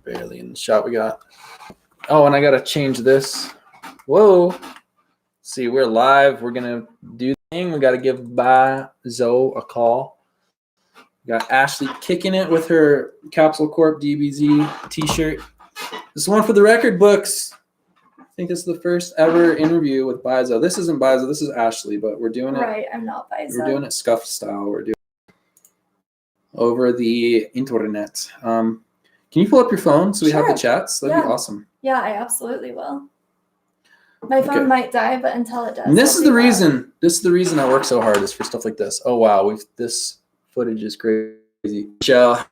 barely in the shot. We got. Oh, and I gotta change this. Whoa. See, we're live. We're gonna do the thing. We gotta give Byzo a call. We got Ashley kicking it with her Capsule Corp DBZ t-shirt. This is one for the record books. I think this is the first ever interview with Byzo. This isn't Byzo. This is Ashley, but we're doing it. Right, I'm not Byzo. We're doing it scuff style. We're doing it over the internet. Can you pull up your phone so we have the chats? That'd be awesome. Yeah, I absolutely will. My phone might die, but until it does. And this is the reason. This is the reason I work so hard is for stuff like this. Oh wow, this footage is crazy. Michelle,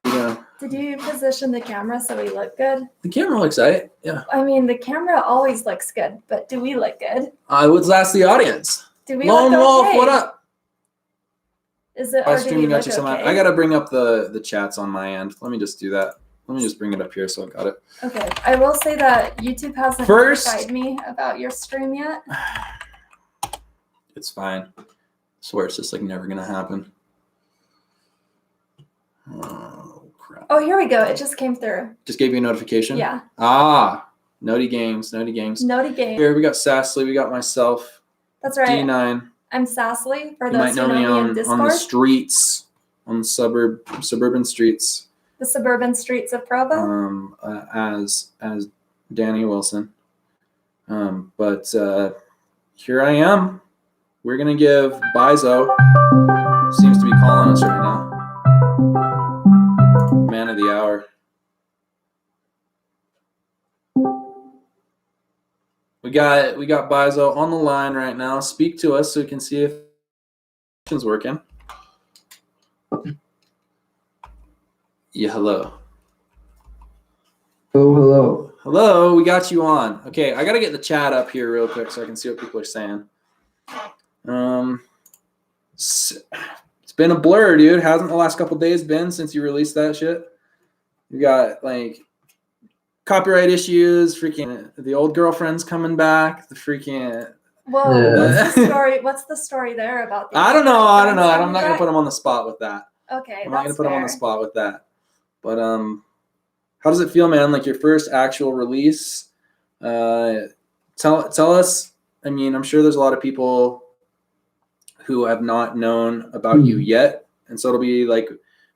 Did you position the camera so we look good? The camera looks right. Yeah. I mean, the camera always looks good, but do we look good? I would ask the audience. Do we Lone look Wolf, okay? what up? Is it? I Or do we look okay? I gotta bring up the chats on my end. Let me just do that. Let me just bring it up here so I got it. Okay. I will say that YouTube hasn't notified me about your stream yet. It's fine. I swear it's just like never gonna happen. Oh crap. Oh, here we go. It just came through. Just gave you a notification? Yeah. Naughty Games. Naughty Game. Here we got Sassly, we got myself. That's right. D9. I'm Sassly, for You might those know who me know me in on Discord. the streets, on the suburban streets. The suburban streets of Provo. As Danny Wilson. But here I am. We're gonna give Byzo, seems to be calling us right now, man of the hour. We got Byzo on the line right now. Speak to us so we can see if it's working. Yeah, hello. Oh, hello. Hello, we got you on. Okay, I gotta get the chat up here real quick so I can see what people are saying. It's been a blur, dude. Hasn't the last couple days been since you released that shit? You got like copyright issues, freaking the old girlfriend's coming back, the freaking. Whoa, Yeah. what's the story? What's the story there about? I don't know. I'm not gonna put him on the spot with that. Okay, I'm not gonna put him on the spot with that. But how does it feel, man? Like your first actual release? Tell us. I mean, I'm sure there's a lot of people who have not known about you yet, and so it'll be like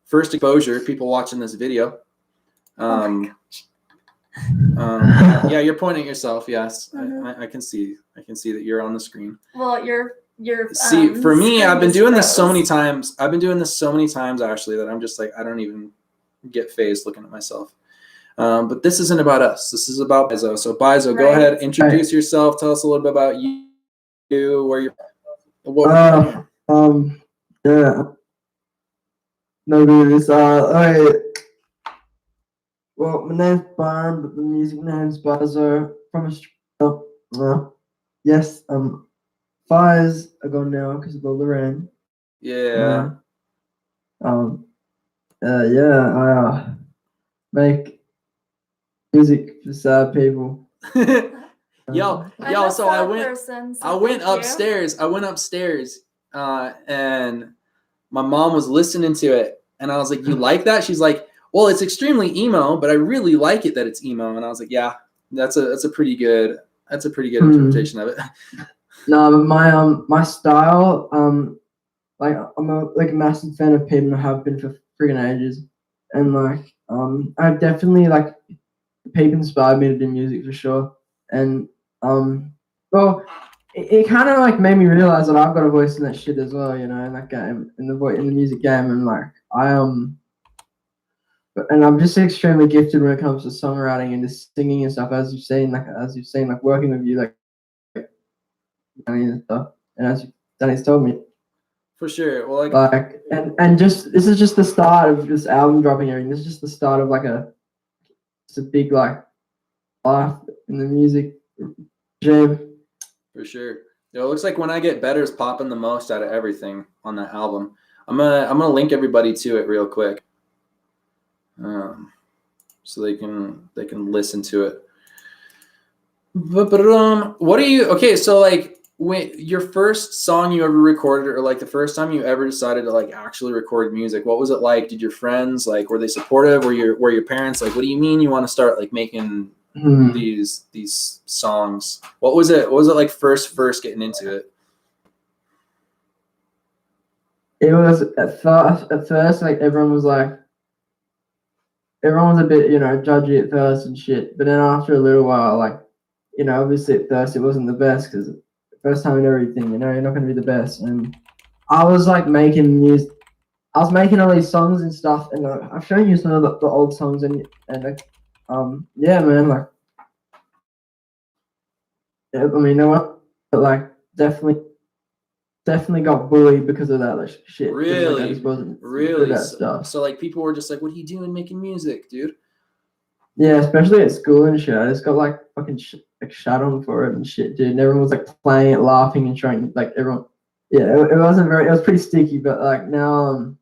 first exposure. People watching this video. Yeah, you're pointing at yourself. Yes, I can see. I can see that you're on the screen. Well, you're. See, for me, I've been doing this so many times. Ashley, that I'm just like I don't even get phased looking at myself. But this isn't about us. This is about Byzo. So Byzo, go ahead, introduce yourself. Tell us a little bit about you, where you're. Yeah. No, dude, it's alright. Well, my name's Byron, but the music name's Byzo from Australia. Yes, 5 years ago now because of all the rain. Yeah. I make music for sad people. Yo, so I went upstairs, and my mom was listening to it, and I was like, "You like that?" She's like, "Well, it's extremely emo, but I really like it that it's emo." And I was like, "Yeah, that's a pretty good interpretation of it." No, but my style, like I'm a massive fan of Pete and I have been for freaking ages, and like I definitely like Pete inspired me to do music for sure, and well, it kind of like made me realize that I've got a voice in that shit as well, in that game, in the music game, and like and I'm just extremely gifted when it comes to songwriting and just singing and stuff, as you've seen working with you, like Danny and stuff, and as Danny's told me. For sure. Well, and just this is just the start of this album dropping. Everything. This is just the start of it's a big like life in the music jam. For sure. It looks like When I Get Better is popping the most out of everything on that album. I'm gonna link everybody to it real quick, so they can listen to it. But what do you? Okay, so like when your first song you ever recorded, or like the first time you ever decided to like actually record music, what was it like? Did your friends like, were they supportive? Were your parents like, what do you mean you want to start like making these songs? What was it like first getting into it? It was at first like everyone was a bit, judgy at first and shit. But then after a little while, like, obviously at first it wasn't the best because first time in everything, you're not going to be the best. And I was like making music. I was making all these songs and stuff, and I've shown you some of the old songs, and yeah, man, like, yeah, I mean, you know what? But like, definitely got bullied because of that like, shit. Really? Like, I just wasn't Really? good at stuff. So like people were just like, what are you doing making music, dude? Yeah, especially at school and shit. I just got like fucking like shut on for it and shit, dude. And everyone was like playing it, laughing and trying, like everyone. Yeah, it wasn't very. It was pretty sticky, but like now,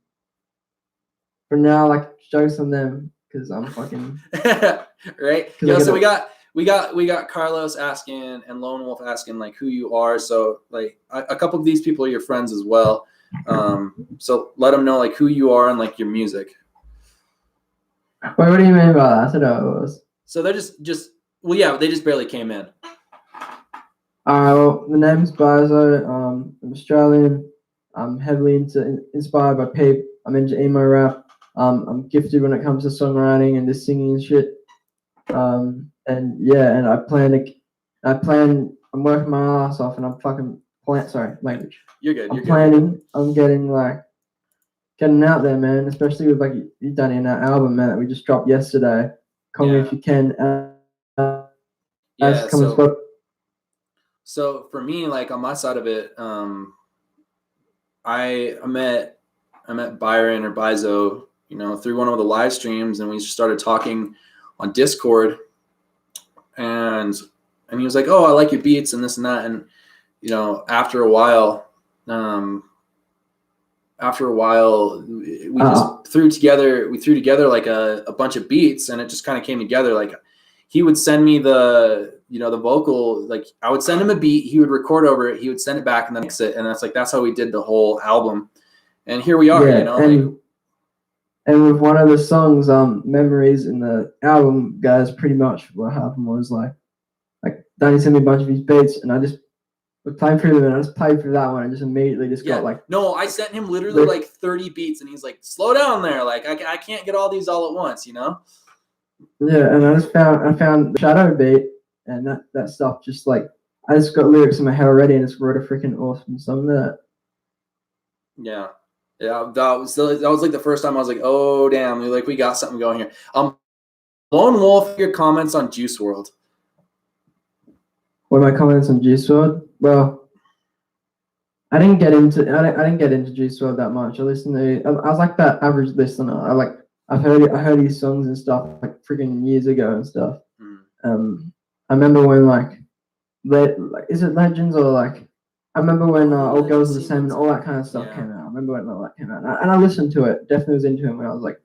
for now, like jokes on them because I'm fucking right. Yeah. So we got Carlos asking and Lone Wolf asking like who you are. So like a couple of these people are your friends as well. So let them know like who you are and like your music. Wait, what do you mean by that? I said how it was. So they're just well, yeah, they just barely came in. Well, the name's Byzo. I'm Australian. I'm heavily inspired by Peep. I'm into emo rap. I'm gifted when it comes to songwriting and just singing and shit. And yeah, and I'm working my ass off, and I'm fucking language. You're good. I'm planning on getting out there, man. Especially with like you done in that album, man, that we just dropped yesterday. Call me if you can. Yeah. So for me, like on my side of it, I met Byron or Byzo, through one of the live streams, and we just started talking on Discord, and he was like, "Oh, I like your beats and this and that," and after a while, we just threw together like a bunch of beats, and it just kind of came together. Like he would send me the vocal, like I would send him a beat, he would record over it, he would send it back and then mix it, and that's how we did the whole album. And here we are, and with one of the songs, Memories in the album, guys, pretty much what happened was like Danny sent me a bunch of his beats, and I just was playing through them, and I just played through that one, and just immediately got like. No, I sent him literally like 30 beats, and he's like, "Slow down there, like I can't get all these all at once, Yeah, and I found the Shadow beat, and that stuff just like I just got lyrics in my head already, and just wrote a freaking awesome song there. Yeah. Yeah, that was like the first time I was like, oh damn, like we got something going here. Lone Wolf, your comments on Juice WRLD. What are my comments on Juice WRLD? Well, I didn't get into Juice WRLD that much. I was like that average listener. I heard his songs and stuff like freaking years ago and stuff. I remember when is it Legends or like. I remember when All Girls Are the Same and all that kind of stuff came out. I remember when all that came out, and I listened to it. Definitely was into it when I was like,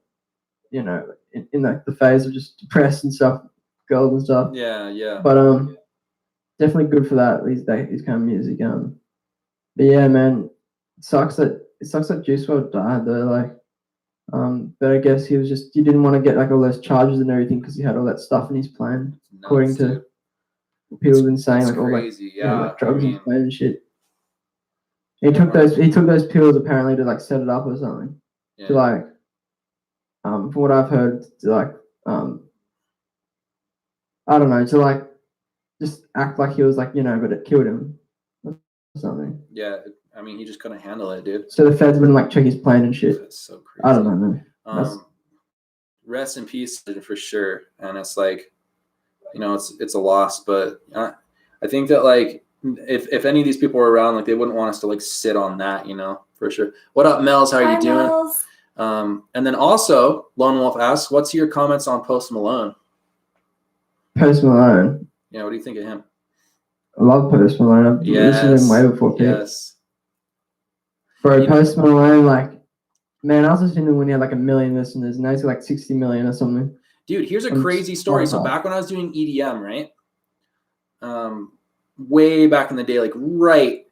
in like the phase of just depressed and stuff, girls and stuff. Yeah. But definitely good for that these kind of music. But yeah, man, it sucks that Juice WRLD died though. But I guess he didn't want to get like all those charges and everything because he had all that stuff in his plan, according to people have been saying, like crazy. all like drugs and plan and shit. He took those pills apparently to like set it up or something. Yeah. To like, from what I've heard, to like, I don't know, to like, just act like he was like, but it killed him or something. Yeah, I mean, he just couldn't handle it, dude. So the feds wouldn't like check his plane and shit. That's so crazy. I don't know, man. Rest in peace for sure. And it's like, it's a loss, but I think that like, if any of these people were around, like they wouldn't want us to like sit on that, for sure. What up, Mel's? How are you doing? Mel's. And then also, Lone Wolf asks, what's your comments on Post Malone? Post Malone. Yeah, what do you think of him? I love Post Malone. I've listened to him way before Pete. Yes. Bro, Post Malone, like, man, I was listening to him when he had like 1 million listeners, and now he's got like 60 million or something. Dude, here's a crazy story. So back when I was doing EDM, right? way back in the day, like right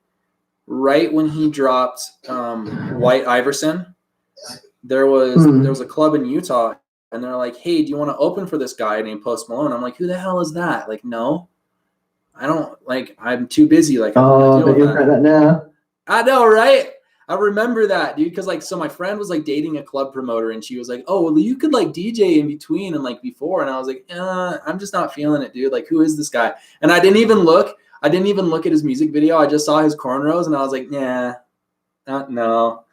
when he dropped White Iverson, there was a club in Utah, and they're like, hey, do you want to open for this guy named Post Malone? I'm like, who the hell is that? Like, no, I don't, like, I'm too busy. Like, I don't want to deal with that now. I know, right? I remember that, dude, because like, so my friend was like dating a club promoter, and she was like, oh, well, you could like DJ in between and like before, and I was like, I'm just not feeling it, dude. Like, who is this guy? And I didn't even look at his music video. I just saw his cornrows, and I was like, yeah, no.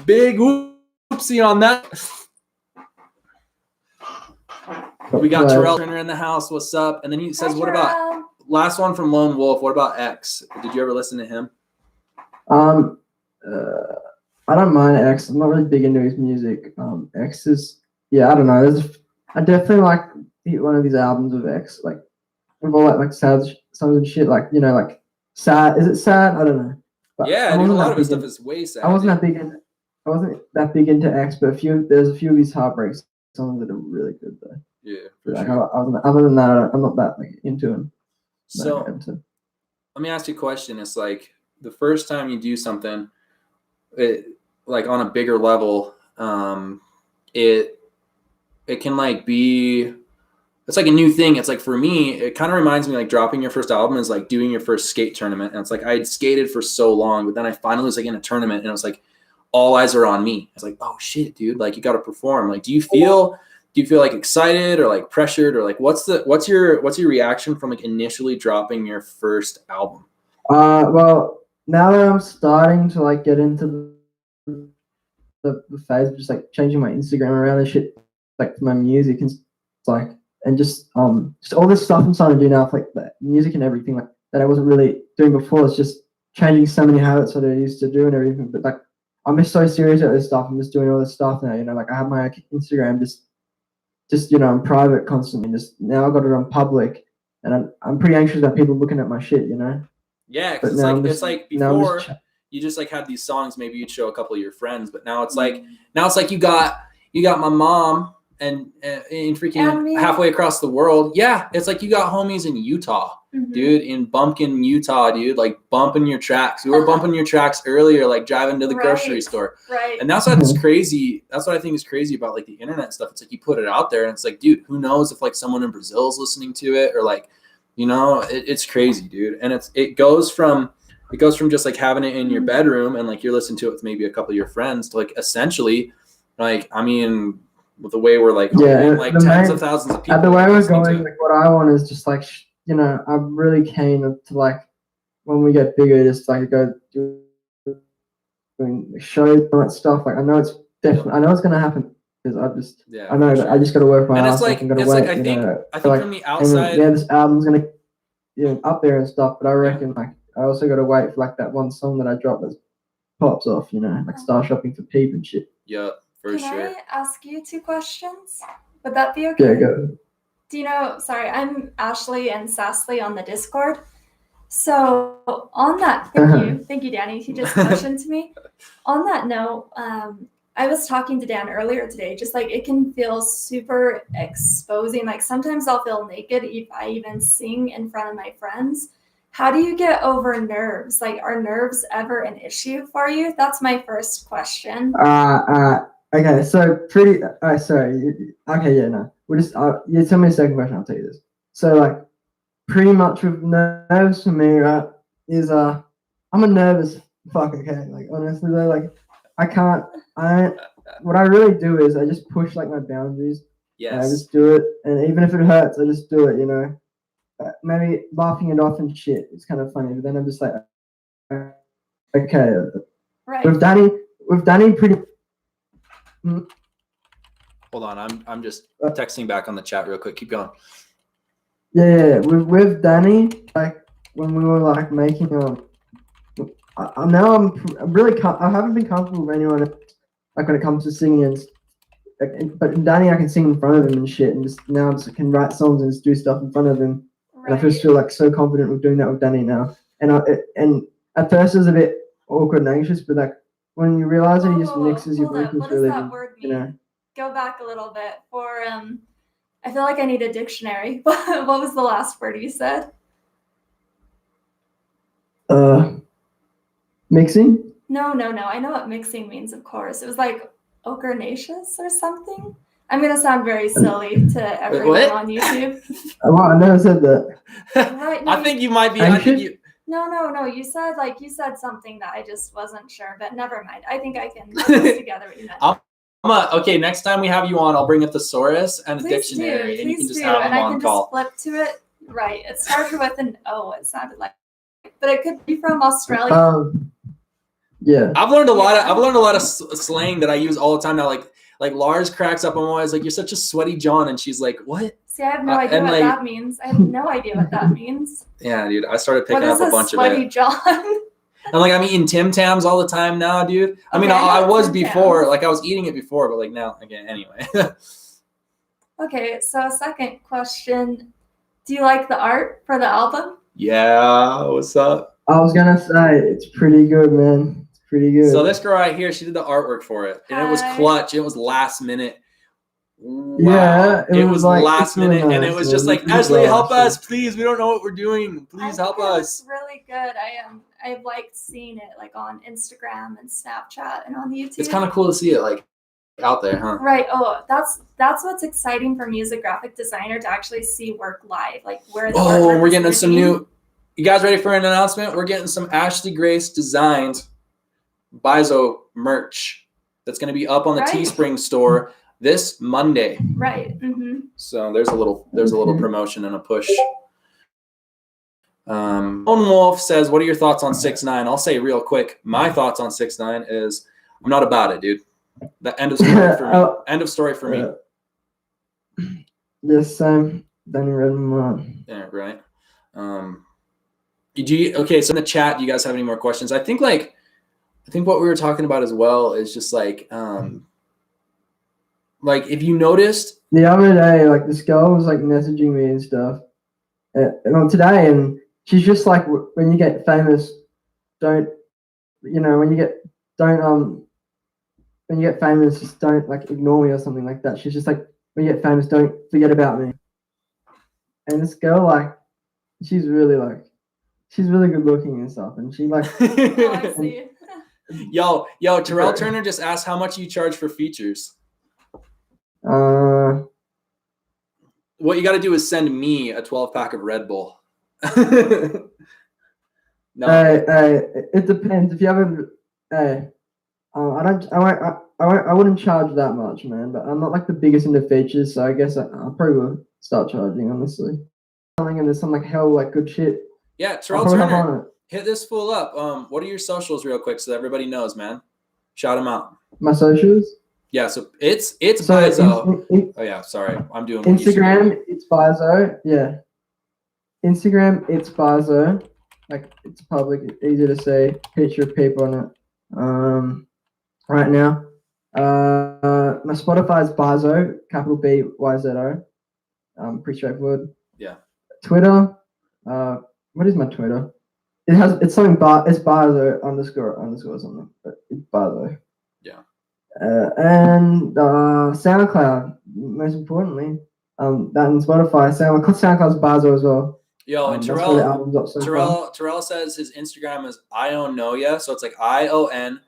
Big whoopsie on that. We got Terrell Turner in the house. What's up? And then he says, what about last one from Lone Wolf? What about X? Did you ever listen to him? I don't mind X. I'm not really big into his music. X is, I don't know. I definitely like one of these albums of X, like with all that like sad songs and shit. Like, you know, like sad. Is it sad? I don't know. But yeah, dude, a lot of his stuff is way sad. I wasn't that big into X, but there's a few of his heartbreak songs that are really good though. Yeah, for sure. Other than that, I'm not that like into him. So let me ask you a question. It's like the first time you do something, like on a bigger level, it can like be, it's like a new thing. It's like, for me, it kind of reminds me like dropping your first album is like doing your first skate tournament. And it's like, I had skated for so long, but then I finally was like in a tournament, and it was like, all eyes are on me. It's like, oh shit, dude, like you got to perform. Like, do you feel like excited or like pressured, or like what's your reaction from like initially dropping your first album? Well, now that I'm starting to like get into the phase of just like changing my Instagram around and shit, like for my music and like, and just all this stuff I'm starting to do now, for, like the music and everything, like that I wasn't really doing before. It's just changing so many habits that I used to do and everything. But like, I'm just so serious about this stuff. I'm just doing all this stuff now, you know, like I have my Instagram just, you know, in private constantly. Just now I got it on public, and I'm pretty anxious about people looking at my shit, you know. Yeah, because it's like before you just like had these songs, maybe you'd show a couple of your friends, but now it's like you got my mom and freaking halfway across the world. Yeah, it's like you got homies in Utah, dude, in Bumpkin, Utah, dude, like bumping your tracks. We were bumping your tracks earlier, like driving to the grocery store. Right. And that's what's crazy. That's what I think is crazy about like the internet stuff. It's like you put it out there, and it's like, dude, who knows if like someone in Brazil is listening to it, or like, you know, it's crazy, dude. And it goes from just like having it in your bedroom and like you're listening to it with maybe a couple of your friends to like essentially, like, I mean, with the way we're like, like tens of thousands of people. The way we're going, like what I want is just like, you know, I'm really keen to like, when we get bigger, just like go doing shows and that stuff. Like I know it's gonna happen, because I know that I just got to work my ass off and got to wait. I think from the outside, this album's gonna up there and stuff, but I reckon like I also got to wait for like that one song that I dropped that pops off, you know, like Star Shopping for Peep and shit. Yeah, for sure. Can I ask you 2 questions? Would that be okay? Yeah, go. Do you know? Sorry, I'm Ashley and Sasley on the Discord. So on that, thank you, Danny. He just mentioned to me. On that note, I was talking to Dan earlier today. Just like it can feel super exposing. Like sometimes I'll feel naked if I even sing in front of my friends. How do you get over nerves? Like, are nerves ever an issue for you? That's my first question. Okay, so sorry. Okay, yeah, no. We'll just you tell me the second question. I'll tell you this. So like, pretty much with nerves for me, right, is I'm a nervous fuck. Okay, like honestly though, like what I really do is I just push like my boundaries. Yes. I just do it, and even if it hurts, I just do it. You know, maybe laughing it off and shit. It's kind of funny, but then I'm just like, okay. Right. With Danny, pretty. Hold on, I'm just texting back on the chat real quick. Keep going. Yeah. With Danny, like when we were like making now I'm really I haven't been comfortable with anyone like when it comes to singing, and but Danny I can sing in front of him and shit, and just now I can write songs and just do stuff in front of him. Right. And I just feel like so confident with doing that with Danny now. And at first it was a bit awkward and anxious, but like when you realize that he just mixes your vocals really. What does that word mean? You know? Go back a little bit for I feel like I need a dictionary. What was the last word you said? Mixing. No. I know what mixing means, of course. It was like ochronaceous or something. I'm gonna sound very silly to everyone what? on YouTube. Well, I never said that. Right, no, I think you might be. I think you. No. You said something that I just wasn't sure, but never mind. I think I can piece together what you meant. Okay, next time we have you on, I'll bring a thesaurus and a Please dictionary, do, and you can please just do, have and them I on can call. just flip to it. Right, it started with an O. It sounded like, but it could be from Australia. Yeah. I've learned a lot of slang that I use all the time now. Like Lars cracks up. I'm always like, "You're such a sweaty John," and she's like, "What?" See, I have no idea what that means. I have no idea what that means. Yeah, dude. I started picking up a bunch of sweaty it. John? And like I'm eating Tim Tams all the time now, dude. I mean, Okay, I was Tim before, Tams. like I was eating it before, but like now, again, anyway. Okay, so second question: do you like the art for the album? Yeah, what's up? I was gonna say it's pretty good, man. It's pretty good. So this girl right here, she did the artwork for it, and it was Hi. clutch. It was last minute. Wow. Yeah, it was like, last minute, really and it nice, was man. just like, Really Ashley, help well, us, please. We don't know what we're doing. Please help It us. looks really good. I've liked seeing it like on Instagram and Snapchat and on YouTube. It's kind of cool to see it like out there, huh? Right. Oh, that's what's exciting for me as a graphic designer, to actually see work live, like where the artwork We're is getting some living. new. You guys ready for an announcement? We're getting some Ashley Grace designed Byzo merch that's going to be up on the Right. Teespring store this Monday. Right. Mm-hmm. So there's a little promotion and a push. Lone Wolf says, "What are your thoughts on 6ix9ine?" I'll say real quick. My thoughts on 6ix9ine is I'm not about it, dude. The end of story for me. End of story for me. Yes, Danny Redmond. Yeah, right. Okay, so in the chat, do you guys have any more questions? I think what we were talking about as well is just like if you noticed the other day, like this girl was like messaging me and stuff, and on today, and she's just like, when you get famous, when you get famous, just don't like ignore me or something like that. She's just like, when you get famous, don't forget about me. And this girl, like, she's really good looking and stuff, and she like. Oh, I see. Yo, Terrell Turner just asked how much you charge for features. What you got to do is send me a 12-pack of Red Bull. No. It depends. If you haven't, I wouldn't charge that much, man. But I'm not like the biggest into features, so I guess I'll probably will start charging, honestly. And there's some like hell like good shit. Yeah, Terrell Turner, hit this fool up. What are your socials, real quick, so everybody knows, man? Shout them out. My socials. Yeah, so it's Byzo. Oh yeah, sorry, I'm doing Instagram. It's Byzo. Yeah. Instagram. It's Byzo. Like it's public, easy to say. Picture of people on it. Right now. My Spotify is Byzo, capital BYZO. Pretty straightforward. Yeah. Twitter. What is my Twitter? It's something it's Byzo underscore something, but it's Byzo. Yeah. And SoundCloud, most importantly. That and Spotify. SoundCloud's Byzo as well. Yo, and Terrell says his Instagram is IONNOYA, so it's like ION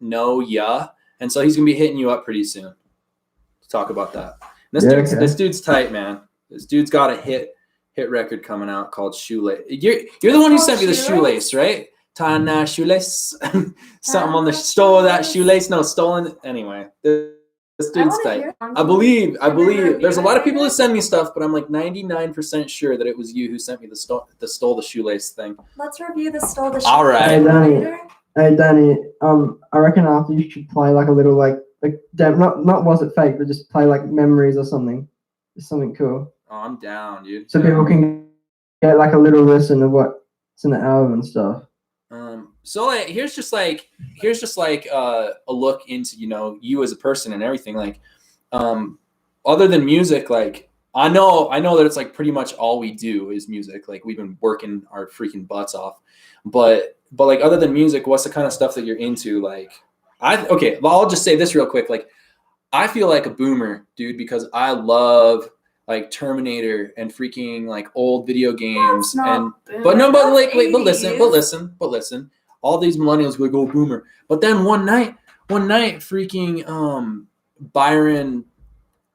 no ya, and so he's gonna be hitting you up pretty soon to talk about that. And this dude's tight, man. This dude's got a hit record coming out called Shoelace. You're the one who sent me the shoelace, right? Tying that shoelace, something on the stole that shoelace. No, stolen. Anyway, this dude's tight. I believe. There's a lot of people who send me stuff, but I'm like 99% sure that it was you who sent me the stole the shoelace thing. Let's review the stole the shoelace. All right. Hey Danny. I reckon after you should play like a little like not was it fake, but just play like memories or something. Just something cool. Oh, I'm down, dude. So people can get like a little listen of what's in the album and stuff. So like, here's just like a look into you as a person and everything. Like, other than music, like I know that it's like pretty much all we do is music. Like we've been working our freaking butts off, but like other than music, what's the kind of stuff that you're into? Like, I'll just say this real quick. Like, I feel like a boomer, dude, because I love like Terminator and freaking like old video games. That's not And boomer. but no, but like That's wait, but 80s. listen. All these millennials would go boomer. But then one night, freaking Byron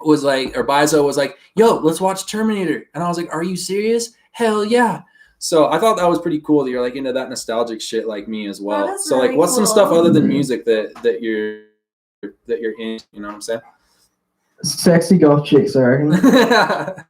was like, or Byzo was like, yo, let's watch Terminator. And I was like, are you serious? Hell yeah. So I thought that was pretty cool that you're like into that nostalgic shit like me as well. That is So like really what's some cool. stuff other than music that you're in, you know what I'm saying? Sexy goth chicks, I reckon.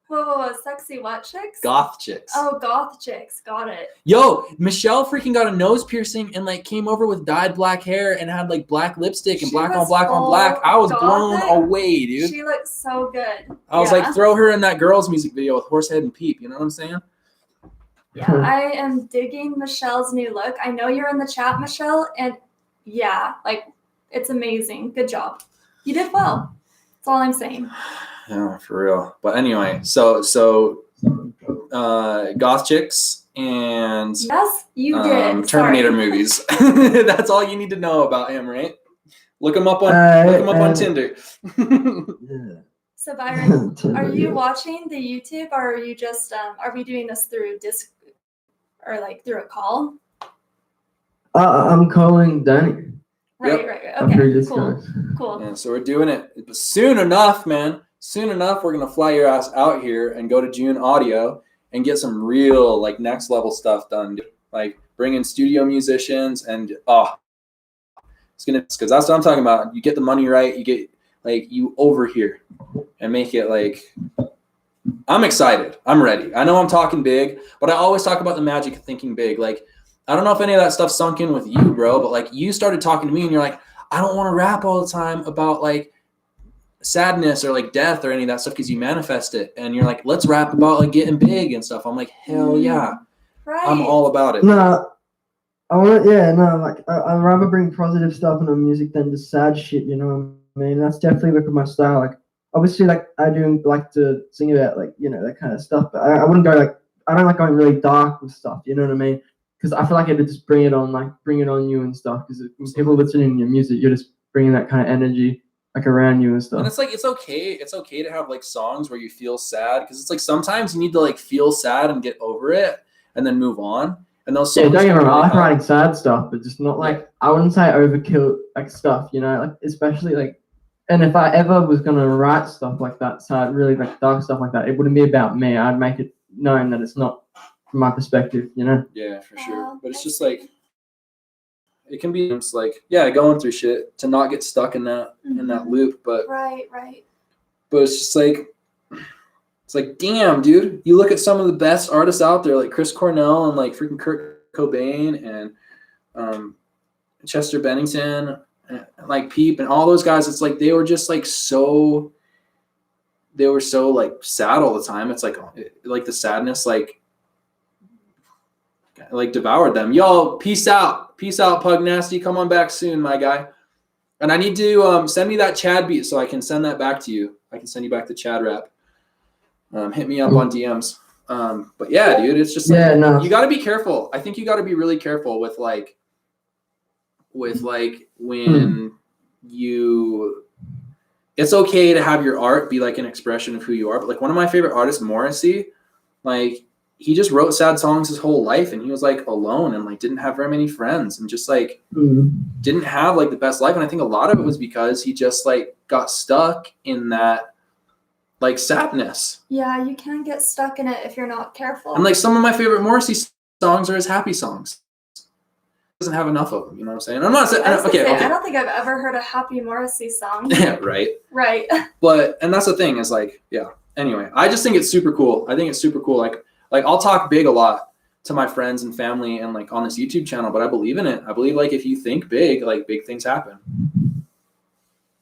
Whoa, sexy what chicks? Goth chicks. Oh, goth chicks. Got it. Yo, Michelle freaking got a nose piercing and like came over with dyed black hair and had like black lipstick and She black on was black on black. I was blown gothic. away, dude. She looks so good. I was Yeah. like, throw her in that girls' music video with Horsehead and Peep. You know what I'm saying? Yeah, I am digging Michelle's new look. I know you're in the chat, Michelle, and yeah, like it's amazing. Good job. You did well. That's all I'm saying. Yeah, for real. But anyway, so goth chicks and Yes, you did. Terminator Sorry. movies. That's all you need to know about him, right? Look him up on Tinder. Yeah. So Byron, are you watching the YouTube, or are you just are we doing this through disc or like through a call? I'm calling Danny. Right, Yep. right. I'm through Okay, this cool, guy. cool. Yeah, so we're doing it. But soon enough, man. Soon enough, we're gonna fly your ass out here and go to June Audio and get some real like next level stuff done. Dude. Like bring in studio musicians and it's gonna, because that's what I'm talking about. You get the money right, you get like you over here and make it like. I'm excited. I'm ready. I know I'm talking big, but I always talk about the magic of thinking big. Like, I don't know if any of that stuff sunk in with you, bro, but like you started talking to me and you're like, I don't want to rap all the time about like sadness or like death or any of that stuff because you manifest it. And you're like, let's rap about like getting big and stuff. I'm like, hell yeah. Right. I'm all about it. No, I'd rather bring positive stuff into music than just sad shit, you know what I mean? That's definitely like my style. Like, obviously, like, I do like to sing about, like, you know, that kind of stuff, but I wouldn't go, like, I don't like going really dark with stuff, you know what I mean? Because I feel like it'd just bring it on you and stuff, because when people listening to your music, you're just bringing that kind of energy, like, around you and stuff. And it's like, it's okay to have like songs where you feel sad, because it's like sometimes you need to like feel sad and get over it and then move on. And those songs, don't get me wrong, I like really writing sad stuff, but just not like, I wouldn't say overkill like stuff, you know, like especially like, and if I ever was gonna write stuff like that, sad, really like dark stuff like that, it wouldn't be about me. I'd make it known that it's not from my perspective, you know. Yeah, for sure. But it's just like, it can be just like, yeah, going through shit to not get stuck in that loop. But right. But it's just like, it's like, damn, dude. You look at some of the best artists out there, like Chris Cornell and like freaking Kurt Cobain and Chester Bennington, and like Peep and all those guys. It's like they were just like so. They were so like sad all the time. It's like the sadness like devoured them. Yo, peace out, Pug Nasty. Come on back soon, my guy. And I need to send me that Chad beat so I can send that back to you. I can send you back the Chad rap. Hit me up on DMs. But yeah, dude, it's just like, you got to be careful. I think you got to be really careful with when you. It's okay to have your art be like an expression of who you are, but like one of my favorite artists, Morrissey, like he just wrote sad songs his whole life, and he was like alone and like didn't have very many friends and just like didn't have like the best life. And I think a lot of it was because he just like got stuck in that like sadness. Yeah, you can get stuck in it if you're not careful. And like some of my favorite Morrissey songs are his happy songs. Doesn't have enough of them, you know what I'm saying? I'm not saying okay. I don't think I've ever heard a happy Morrissey song. Yeah, right. Right. And that's the thing is like, yeah. Anyway, I just think it's super cool. I think it's super cool. Like I'll talk big a lot to my friends and family and like on this YouTube channel, but I believe in it. I believe like if you think big, like big things happen.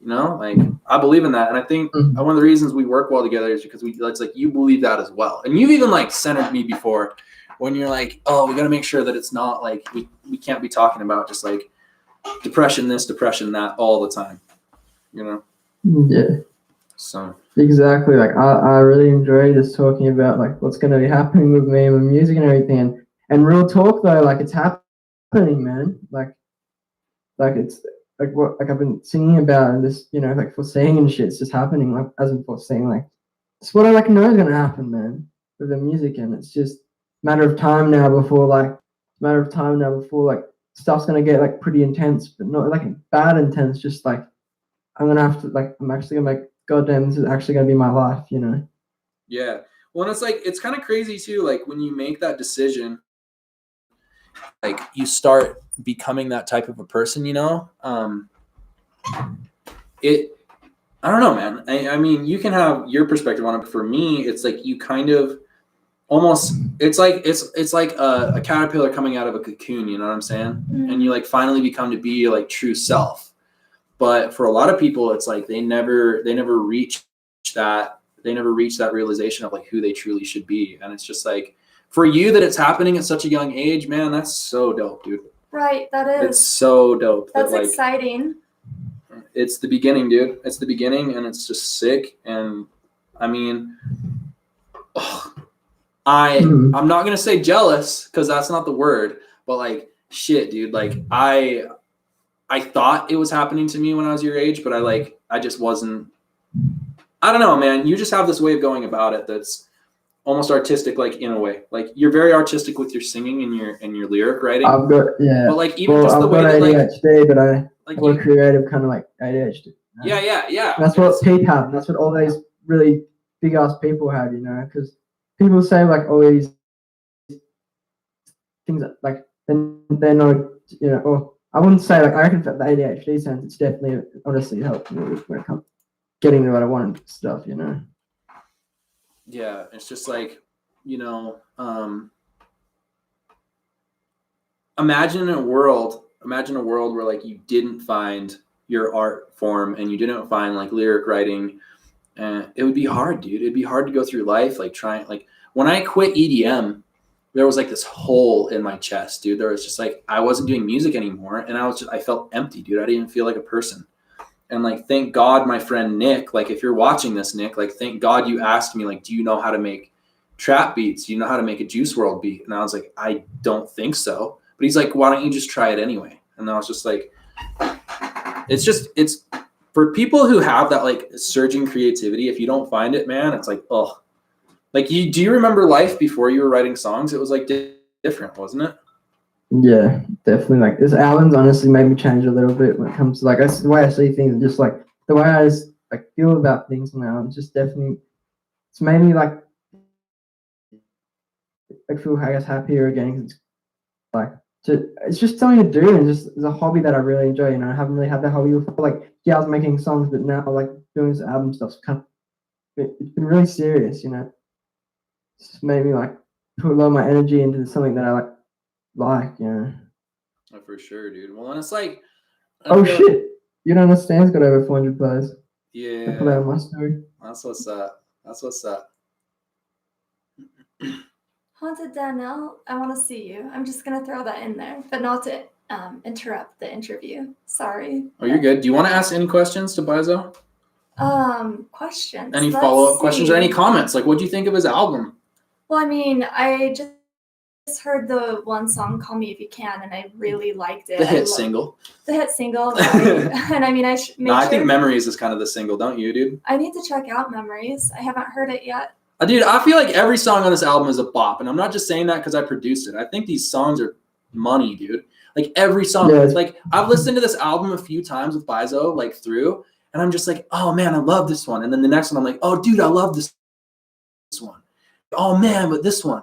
You know, like I believe in that. And I think one of the reasons we work well together is because it's like you believe that as well. And you've even like centered me before when you're like, oh, we got to make sure that it's not like we can't be talking about just like depression, this, depression, that all the time, you know? Yeah. So exactly. Like I really enjoy just talking about like what's going to be happening with me and my music and everything. And real talk though, like it's happening, man. Like it's like what like I've been singing about and this, you know, like foreseeing and shit. It's just happening. Like as in foreseeing, like it's what I like know is gonna happen, man, with the music, and it's just a matter of time now before like stuff's gonna get like pretty intense, but not like bad intense. Just like I'm gonna have to like I'm actually gonna like goddamn, this is actually gonna be my life, you know? Yeah. Well, and it's like it's kind of crazy too. Like when you make that decision, like you start becoming that type of a person, you know. I don't know, man. I mean, you can have your perspective on it. But for me, it's like you kind of almost. It's like a caterpillar coming out of a cocoon. You know what I'm saying? And you like finally become to be your like true self. But for a lot of people, it's like they never reach that. They never reach that realization of like who they truly should be. And it's just like for you that it's happening at such a young age, man. That's so dope, dude. Right. That is. It's so dope. That's like, exciting. It's the beginning, dude. It's the beginning, and it's just sick. And I mean, I'm not gonna say jealous because that's not the word, but like shit, dude. Like I thought it was happening to me when I was your age, but I just wasn't. I don't know, man. You just have this way of going about it that's almost artistic, like in a way. Like you're very artistic with your singing and your lyric writing. I've got but like even just the way that like ADHD, but I like have a creative kind of like ADHD. You know? Yeah. That's what Pete had. That's what all these really big ass people had, you know, because people say like all these things like they're not, you know, or I wouldn't say like I reckon for the ADHD sense, it's definitely honestly helped me when it comes getting to what I want and stuff, you know. Yeah, it's just like, you know, imagine a world where like you didn't find your art form and you didn't find like lyric writing, and it would be hard, dude. It'd be hard to go through life like trying. Like when I quit EDM, there was like this hole in my chest, dude. There was just like I wasn't doing music anymore, and I felt empty, dude. I didn't even feel like a person. And like, thank God, my friend Nick, like if you're watching this, Nick, like thank God you asked me, like, do you know how to make trap beats? Do you know how to make a Juice WRLD beat? And I was like, I don't think so. But he's like, why don't you just try it anyway? And I was just like, it's for people who have that like surging creativity. If you don't find it, man, it's like, oh, like do you remember life before you were writing songs? It was like different, wasn't it? Yeah, definitely. Like this album's honestly made me change a little bit when it comes to like the way I see things, just like the way I just like feel about things now. It's just definitely it's made me like feel I guess happier again. 'Cause it's like it's just something to do and just it's a hobby that I really enjoy. You know, I haven't really had that hobby before. Like yeah, I was making songs, but now like doing this album stuff's kind of it's been really serious. You know, it's just made me like put a lot of my energy into something that I like, you know. Oh, for sure, dude. Well, and it's like, oh shit, you don't understand. It's got over 400 plays. Yeah, I put out my story. That's what's up. Haunted Danielle, I want to see you. I'm just gonna throw that in there, but not to interrupt the interview. Sorry. Oh, you're good. Do you want to ask any questions to Byzo? Questions. Any follow-up questions or any comments? Like, what do you think of his album? Well, I mean, I just heard the one song "Call Me If You Can" and I really liked it. The hit single. Right. And I mean, I think Memories is kind of the single, don't you, dude? I need to check out Memories. I haven't heard it yet. Dude, I feel like every song on this album is a bop, and I'm not just saying that because I produced it. I think these songs are money, dude. Like every song. Yeah. Like I've listened to this album a few times with Byzo, like through, and I'm just like, oh man, I love this one. And then the next one, I'm like, oh dude, I love this one. Oh man, but this one.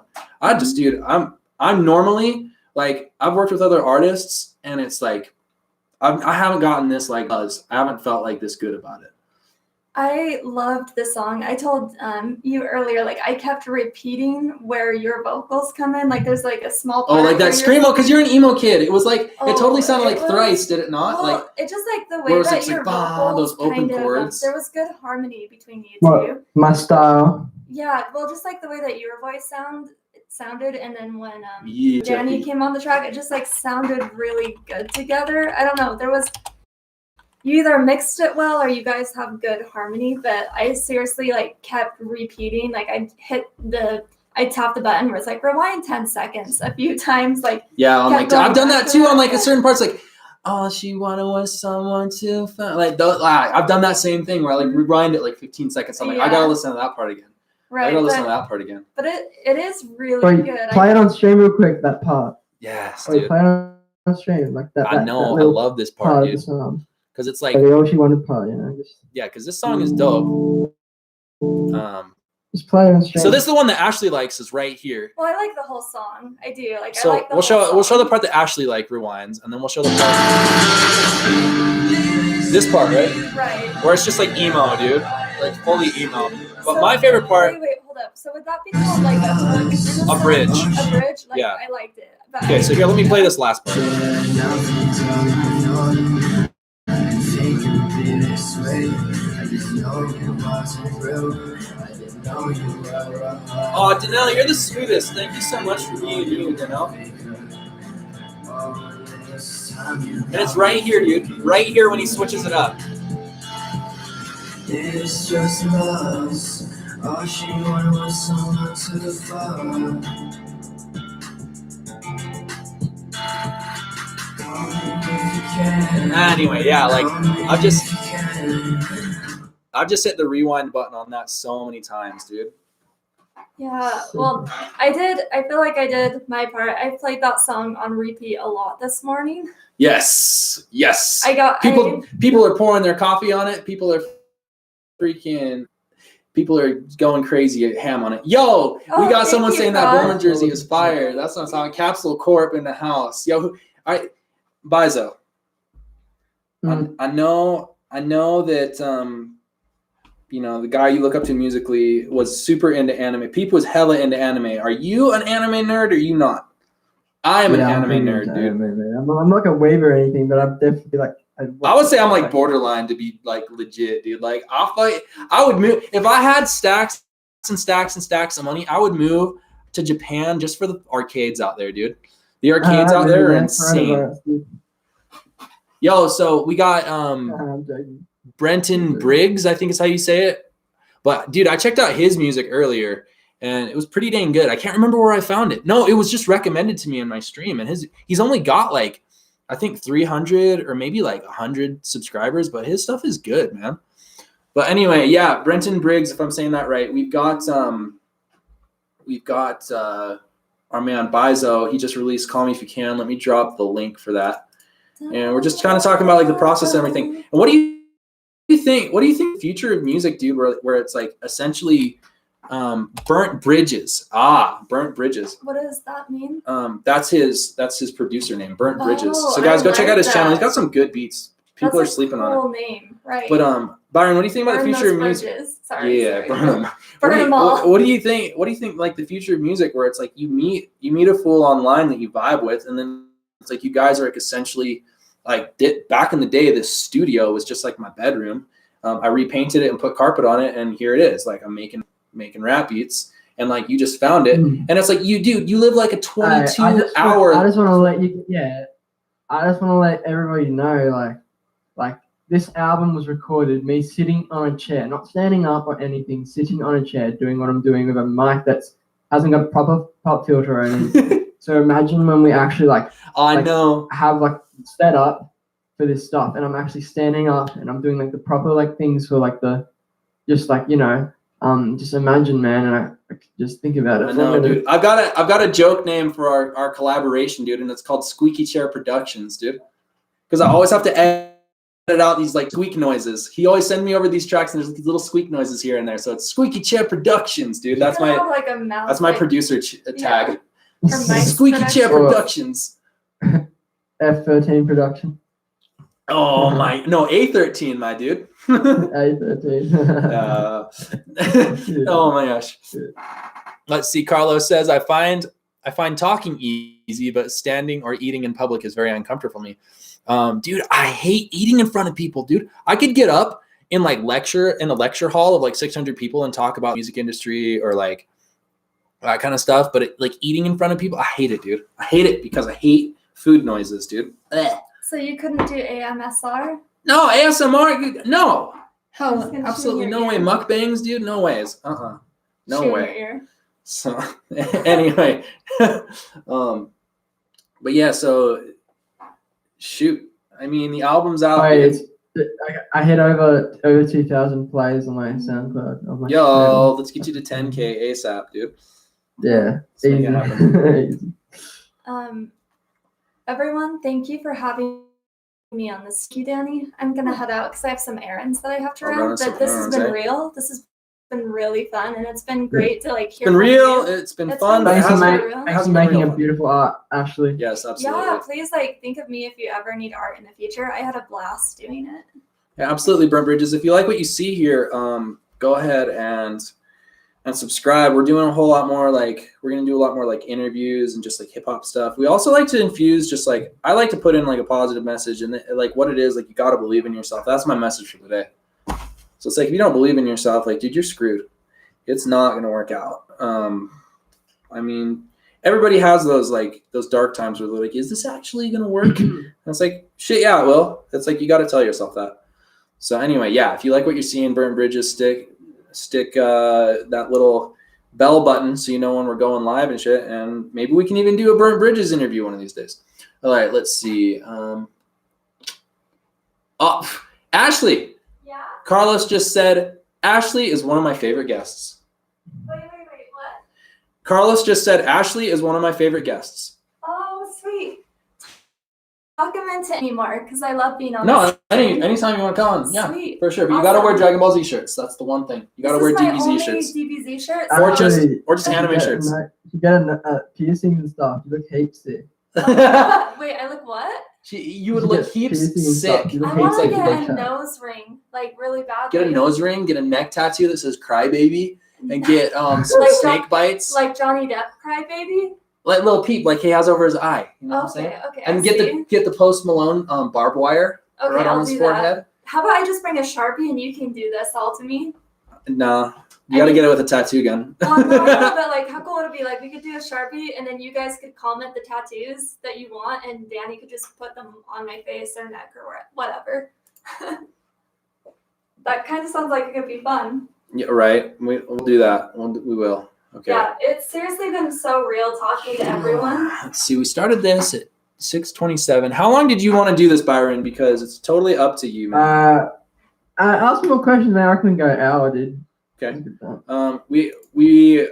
Dude, I'm normally like I've worked with other artists and it's like I haven't gotten this like buzz. I haven't felt like this good about it. I loved the song. I told you earlier, like I kept repeating where your vocals come in. Like there's like a small part. Oh, like that screamo because you're an emo kid. It was like it totally sounded like Thrice, did it not? Well, like it just like the way that your vocals those open chords. There was good harmony between you two. My style. Yeah, well, just like the way that your voice sounded, and then when Danny came on the track, it just like sounded really good together. I don't know. There was. You either mixed it well or you guys have good harmony, but I seriously like kept repeating. Like I tapped the button where it's like rewind 10 seconds a few times. Like yeah, I've done that too on like a certain parts. Like all she wanted was someone to find. Like, I've done that same thing where I like rewind it like 15 seconds. I'm like, I gotta listen to that part again. Right. I gotta listen to that part again. But it is really Wait, good. play it on stream real quick, that part. Yes, Wait, dude. play it on stream, like that. I know. That I love this part, dude. Because it's like, the all she wanted part, just, yeah, because this song is dope. Just play it on stream. So this is the one that Ashley likes, is right here. Well, I like the whole song. I do. Like, So I like the we'll whole show song. the part that Ashley like rewinds, and then we'll show the part. This part, right? Right. Where it's just like emo, dude, like fully emo. But So, my favorite part. Wait, hold up. So would that be called like a hook in the song? bridge. A bridge? Like, Yeah. I liked it. But Okay, so here, let me play this last part. Oh, Danelle, you're the sweetest. Thank you so much for being you, Danelle. And it's right here, dude. Right here when he switches it up. It's just us. All she wanted was someone to follow. Anyway, yeah, like I've just hit the rewind button on that so many times, dude. Yeah, well, I feel like I did my part. I played that song on repeat a lot this morning. Yes. People are pouring their coffee on it. People are going crazy at ham on it. Yo, we got someone saying that Bowman jersey is fire. That's not sound. Capsule Corp in the house. Yo, all right, Byzo. I know that the guy you look up to musically was super into anime. Peep was hella into anime. Are you an anime nerd or are you not? I am an anime nerd, dude. I'm not gonna wave or anything, but I'm definitely like. I would say I'm like borderline to be like legit, dude. Like I would move if I had stacks and stacks and stacks of money. I would move to Japan just for the arcades out there, dude. The arcades out there are insane. Yo, so we got Brenton Briggs, I think is how you say it. But dude, I checked out his music earlier and it was pretty dang good. I can't remember where I found it. No, it was just recommended to me in my stream, and he's only got like I think 300 or maybe like 100 subscribers, but his stuff is good, man. But anyway, yeah, Brenton Briggs, if I'm saying that right. We've got our man Byzo. He just released Call Me If You Can. Let me drop the link for that. And we're just kind of talking about like the process and everything. And what do you think? What do you think the future of music, dude, where it's like essentially burnt bridges. Burnt Bridges. What does that mean? That's his producer name, Burnt Bridges. Oh, So guys, go check out his that. channel. He's got some good beats. People are sleeping on it. Cool name, right? But Byron, what do you think about the future of music? Bridges. Sorry. Burn them. Burn them all. What do you think? What do you think? Like the future of music, where it's like you meet a fool online that you vibe with, and then it's like you guys are like essentially like back in the day, this studio was just like my bedroom. I repainted it and put carpet on it, and here it is. Like I'm making rap beats, and like you just found it, and it's like you live like a 22-hour. I just want to let you. Yeah, I just want to let everybody know, like this album was recorded me sitting on a chair, not standing up or anything, sitting on a chair doing what I'm doing with a mic that's hasn't got a proper pop filter or anything. So imagine when we actually have like set up for this stuff, and I'm actually standing up and I'm doing like the proper like things for like the just like just imagine, man, and I just think about it. I know, dude. I've got a joke name for our collaboration, dude, and it's called Squeaky Chair Productions, dude. Because I always have to edit out these like squeak noises. He always sends me over these tracks, and there's these little squeak noises here and there. So it's Squeaky Chair Productions, dude. That's my producer tag. Squeaky Chair Productions. F13 production. Oh my, no, A13, my dude. A13. Oh my gosh. Let's see. Carlos says, I find talking easy, but standing or eating in public is very uncomfortable for me. Dude, I hate eating in front of people, dude. I could get up in like in a lecture hall of like 600 people and talk about music industry or like that kind of stuff. But like eating in front of people, I hate it, dude. I hate it because I hate food noises, dude. Ugh. So you couldn't do AMSR? No, ASMR, no. Hell, absolutely no way. Ear. Mukbangs, dude, no ways. No Shoot way. Your ear. So anyway, but yeah, so shoot. I mean, the album's out. I hit over 2,000 plays on my SoundCloud. I'm like, Yo, let's get you to 10K ASAP, dude. yeah, Let's make it happen. easy. Everyone, thank you for having me on this. Thank you, Danny. I'm gonna head out because I have some errands that I have to run. But this has been real. This has been really fun, and it's been great to like hear. It's been real. You. It's been fun. Thanks for making a beautiful art, Ashley. Yes, absolutely. Yeah, please like think of me if you ever need art in the future. I had a blast doing it. Yeah, absolutely, Burnt Bridges. If you like what you see here, go ahead and subscribe. We're doing a whole lot more we're gonna do a lot more like interviews and just like hip hop stuff. We also like to infuse just like I like to put in like a positive message and like what it is like you gotta believe in yourself. That's my message for today. So it's like if you don't believe in yourself, like dude, you're screwed. It's not gonna work out. I mean, everybody has those dark times where they're like, is this actually gonna work? And it's like, shit, yeah, it will. It's like you gotta tell yourself that. So anyway, yeah, if you like what you're seeing, Burnt Bridges, stick that little bell button so you know when we're going live and shit, and maybe we can even do a Burnt Bridges interview one of these days. All right, let's see. Ashley. Yeah. Carlos just said Ashley is one of my favorite guests. Wait, what? Carlos just said Ashley is one of my favorite guests. Oh, sweet. Talk him into anymore because I love being on. No, anytime you want to come on, yeah, Sweet. for sure. But Awesome. you gotta wear Dragon Ball Z shirts. That's the one thing. You gotta wear DBZ shirts. DBZ shirts. Or just anime shirts. You get a piercing and stuff. You look heaps sick. Wait, I look what? You would look heaps sick. I want to get a nose ring, like really badly. Get a nose ring, get a neck tattoo that says "Crybaby," and get some snake bites. Like Johnny Depp, Crybaby. Like little peep, like he has over his eye. You know what I'm saying? Okay. And get the Post Malone barbed wire right on his forehead. How about I just bring a Sharpie and you can do this all to me? Nah, you gotta get it with a tattoo gun. Well, no, but like, how cool would it be? Like, we could do a Sharpie, and then you guys could comment the tattoos that you want, and Danny could just put them on my face or neck or whatever. That kind of sounds like it could be fun. Yeah, right. We'll do that. We will. Okay. Yeah, it's seriously been so real talking to everyone. Let's see. We started this at 6:27. How long did you want to do this, Byron? Because it's totally up to you, man. Ask more questions now. I can go an hour, dude. Okay. We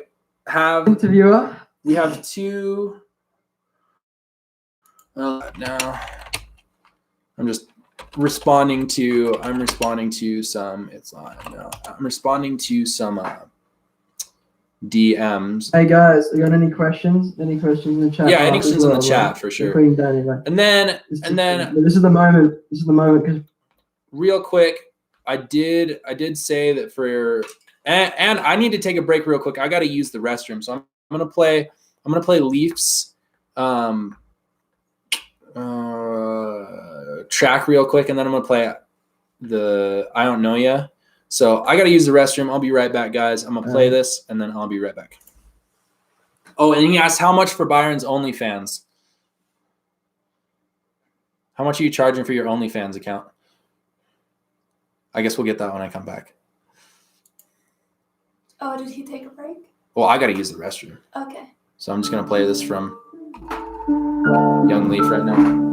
have interviewer. We have two. No. I'm responding to some. It's not. No. I'm responding to some DMs. Hey guys, you got any questions? Any questions in the chat? Yeah, any questions in the chat for sure. And then this is the moment. This is the moment because real quick, I did say that and I need to take a break real quick. I got to use the restroom, so I'm gonna play Leafs track real quick, and then I'm gonna play the I Don't Know Ya. So I got to use the restroom. I'll be right back, guys. I'm going to play this, and then I'll be right back. Oh, and he asked how much for Byron's OnlyFans. How much are you charging for your OnlyFans account? I guess we'll get that when I come back. Oh, did he take a break? Well, I got to use the restroom. Okay. So I'm just going to play this from Young Leaf right now.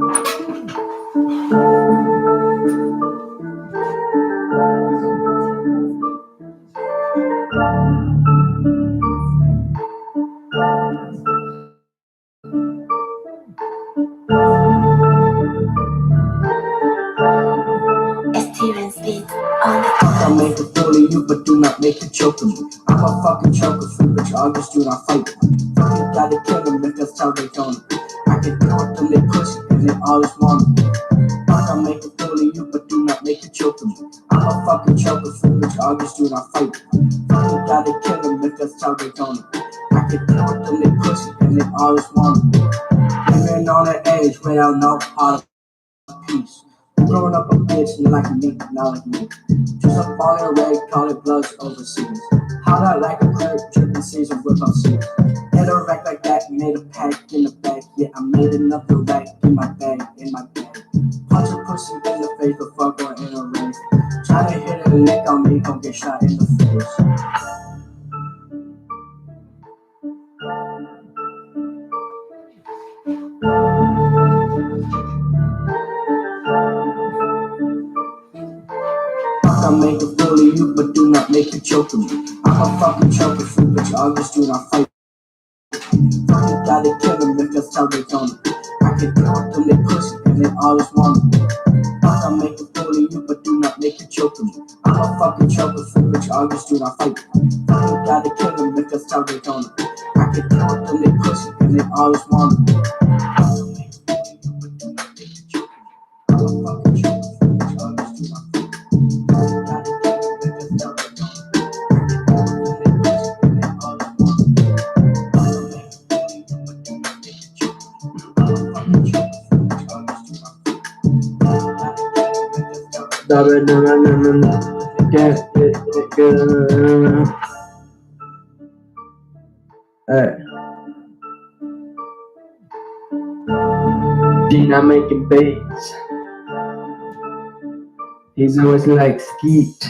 I'll make a fool of you, but do not make a joke of me. I'm a fucking choker free, but y'all just do not fight with me. You gotta kill them if that's how they gonna be. I can deal with them, they pussy, and they always want me. I'll make a fool of you, but do not make a joke of me. I'm a fucking choker free, but y'all just do not fight with me. You gotta kill them if that's how they gonna be. I can deal with them, they pussy, and they always want me. Living on an edge without no part of peace. Growing up a bitch, and like me, not like me. Just a falling red, call it bloods overseas. How that like a crib, dripping season, whip up seats. Hit a rack like that, made a pack in the back. Yeah, I made another rack in my bag. Punch a pussy in the face, but fuck her in a race. Try to hit a lick on me, gon' get shot in the face. can make a fool of you, but do not make you choke me. I'm a fucking choker fruit, but y'all just do not fight. You gotta kill them if that's how they tell me. I can deal with them, they pussy, and they always want me. I can make a fool of you, but do not make you choke me. I'm a fucking choker fruit, but y'all just do not fight. You gotta kill them if that's how they tell me. I can deal with them, they pussy, and they always want me. Hey. Dina making beats. He's always like Skeet.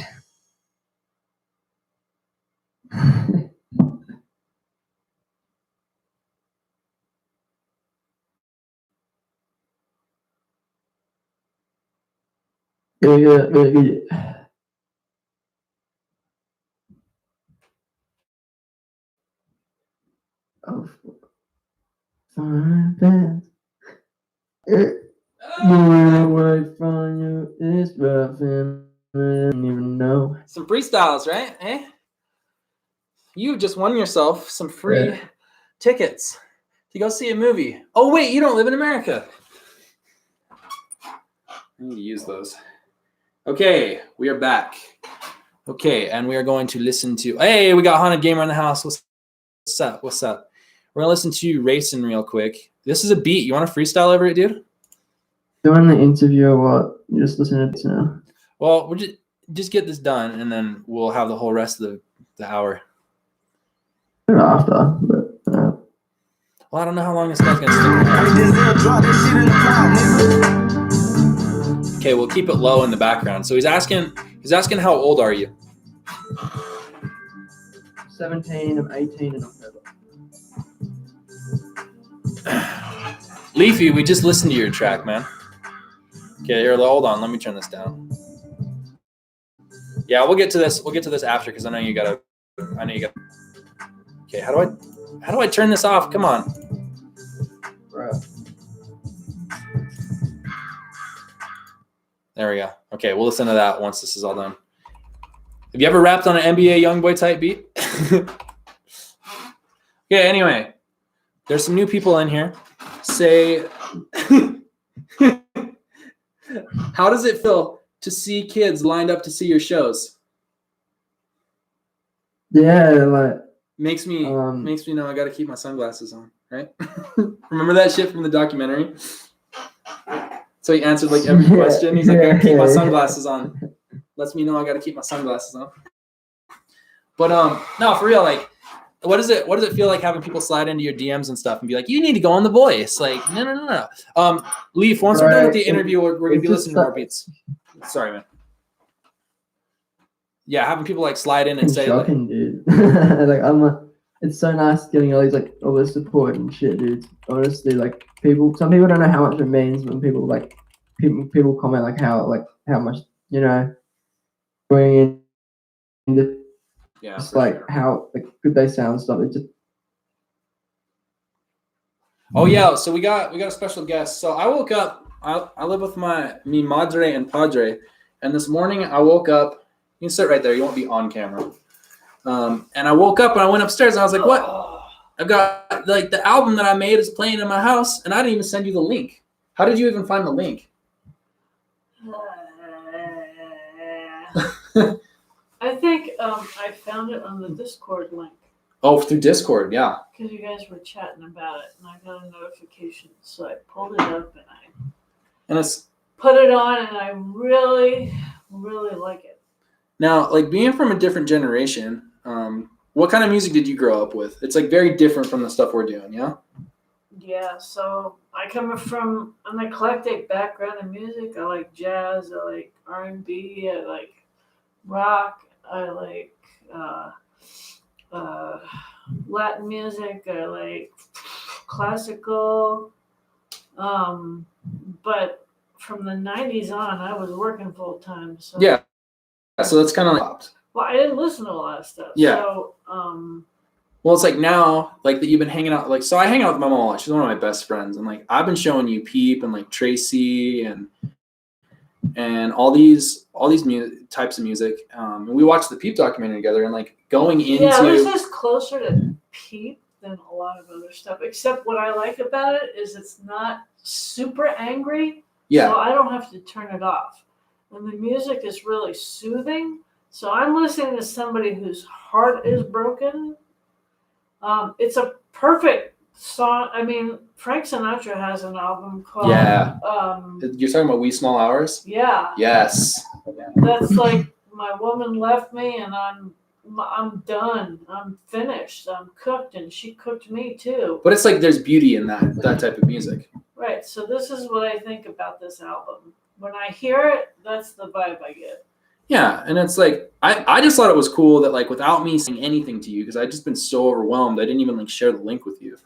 Oh, fine, fast. Moving away from you is rough and I don't even know. Some freestyles, right? Eh? You just won yourself some free tickets to go see a movie. Oh, wait, you don't live in America. I need to use those. Okay, we are back. Okay, and we are going to listen to... Hey, we got Haunted Gamer in the house. What's up? What's up? We're going to listen to Racing real quick. This is a beat. You want to freestyle over it, dude? Doing the interview or what? You're just listening to this now. Well, we'll just get this done, and then we'll have the whole rest of the hour. After, but Well, I don't know how long this guy's going to stick. Okay, we'll keep it low in the background. So he's asking how old are you? 17, I'm 18 in October. Leafy, we just listened to your track, man. Okay, here, hold on. Let me turn this down. Yeah, we'll get to this. We'll get to this after because I know you gotta. Okay, how do I turn this off? Come on. Right. There we go. Okay, we'll listen to that once this is all done. Have you ever rapped on an NBA YoungBoy type beat? Okay, anyway, there's some new people in here. Say, how does it feel to see kids lined up to see your shows? Yeah, like Makes me know I got to keep my sunglasses on, right? Remember that shit from the documentary? So he answered like every question. He's like, I gotta keep my sunglasses on. Lets me know I gotta keep my sunglasses on. But no, for real, like, what does it feel like having people slide into your DMs and stuff and be like, you need to go on The Voice? Like, no. Leaf, once we're done with the interview, we're gonna be listening to more beats. Sorry, man. Yeah, having people like slide in and it's say, shocking, dude. Like it's so nice getting all this support and shit, dude. Honestly, like some people don't know how much it means when people comment like how much going in just like sure. how good they sound and stuff. It just Oh yeah, so we got a special guest. So I woke up. I live with mi madre and padre, and this morning I woke up. You can sit right there. You won't be on camera. And I woke up and I went upstairs and I was like, "What? I've got like the album that I made is playing in my house, and I didn't even send you the link. How did you even find the link?" I think I found it on the Discord link. Oh, through Discord, yeah. Because you guys were chatting about it, and I got a notification, so I pulled it up and it's put it on, and I really, really like it. Now, like being from a different generation, what kind of music did you grow up with? It's like very different from the stuff we're doing, yeah? Yeah, so I come from an eclectic background in music. I like jazz, I like R&B, I like rock, I like Latin music, I like classical. But from the 90s on, I was working full time. So Yeah, So that's kind of like, Well, I didn't listen to a lot of stuff. Yeah. So, well, it's like now, like that you've been hanging out, like, so I hang out with my mom a lot. She's one of my best friends. And like, I've been showing you Peep and like Tracy and all these types of music. And we watched the Peep documentary together and like going into. yeah, this is closer to Peep than a lot of other stuff. Except what I like about it is it's not super angry. Yeah. So I don't have to turn it off. And the music is really soothing. So I'm listening to somebody whose heart is broken. It's a perfect song. I mean, Frank Sinatra has an album called. Yeah. You're talking about Wee Small Hours? Yeah. Yes. That's like my woman left me and I'm done. I'm finished. I'm cooked and she cooked me too. But it's like there's beauty in that type of music. Right. So this is what I think about this album. When I hear it, that's the vibe I get. Yeah, and it's like I just thought it was cool that like without me saying anything to you, because I'd just been so overwhelmed, I didn't even like share the link with you.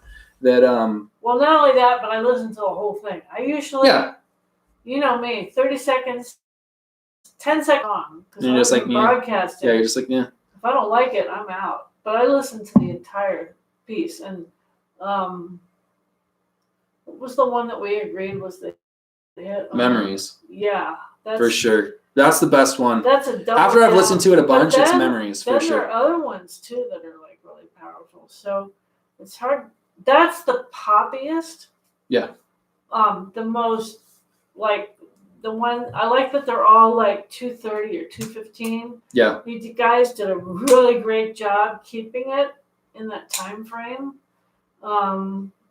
That Well, not only that, but I listened to the whole thing. I usually, yeah, you know me, 30 seconds, 10 seconds on. Because you're just like, broadcasting. yeah, you're just like, yeah. If I don't like it, I'm out. But I listened to the entire piece. And what was the one that we agreed was the hit? Memories. Yeah. That's, for sure. That's the best one. That's a double After I've down. listened to it a bunch, But it's then- Memories for Then sure. there are other ones too that are like really powerful. So it's hard. That's the poppiest. Yeah. The most like the one I like that they're all like 2:30 or 2:15. Yeah. You guys did a really great job keeping it in that time frame,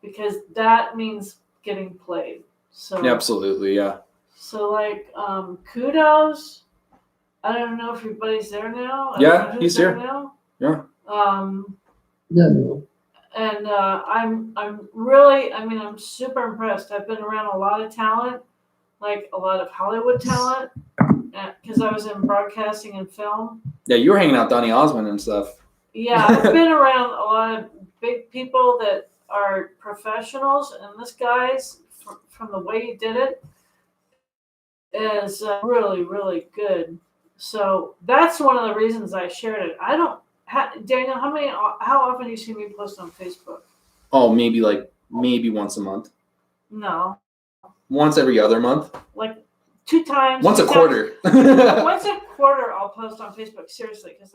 because that means getting played. So Yeah, absolutely, yeah. So like kudos. I don't know if everybody's there now. I Yeah, don't know who's he's there here. now. Yeah. Yeah. And I'm really, I mean, I'm super impressed. I've been around a lot of talent, like a lot of Hollywood talent, because I was in broadcasting and film. Yeah, you were hanging out with Donny Osmond and stuff. Yeah, I've been around a lot of big people that are professionals, and this guy's, from the way he did it, is really, really good. So that's one of the reasons I shared it. I don't, Daniel, how often do you see me post on Facebook? Oh, maybe once a month. No. Once every other month. Like 2 times. Once a quarter. Once a quarter, I'll post on Facebook. Seriously, because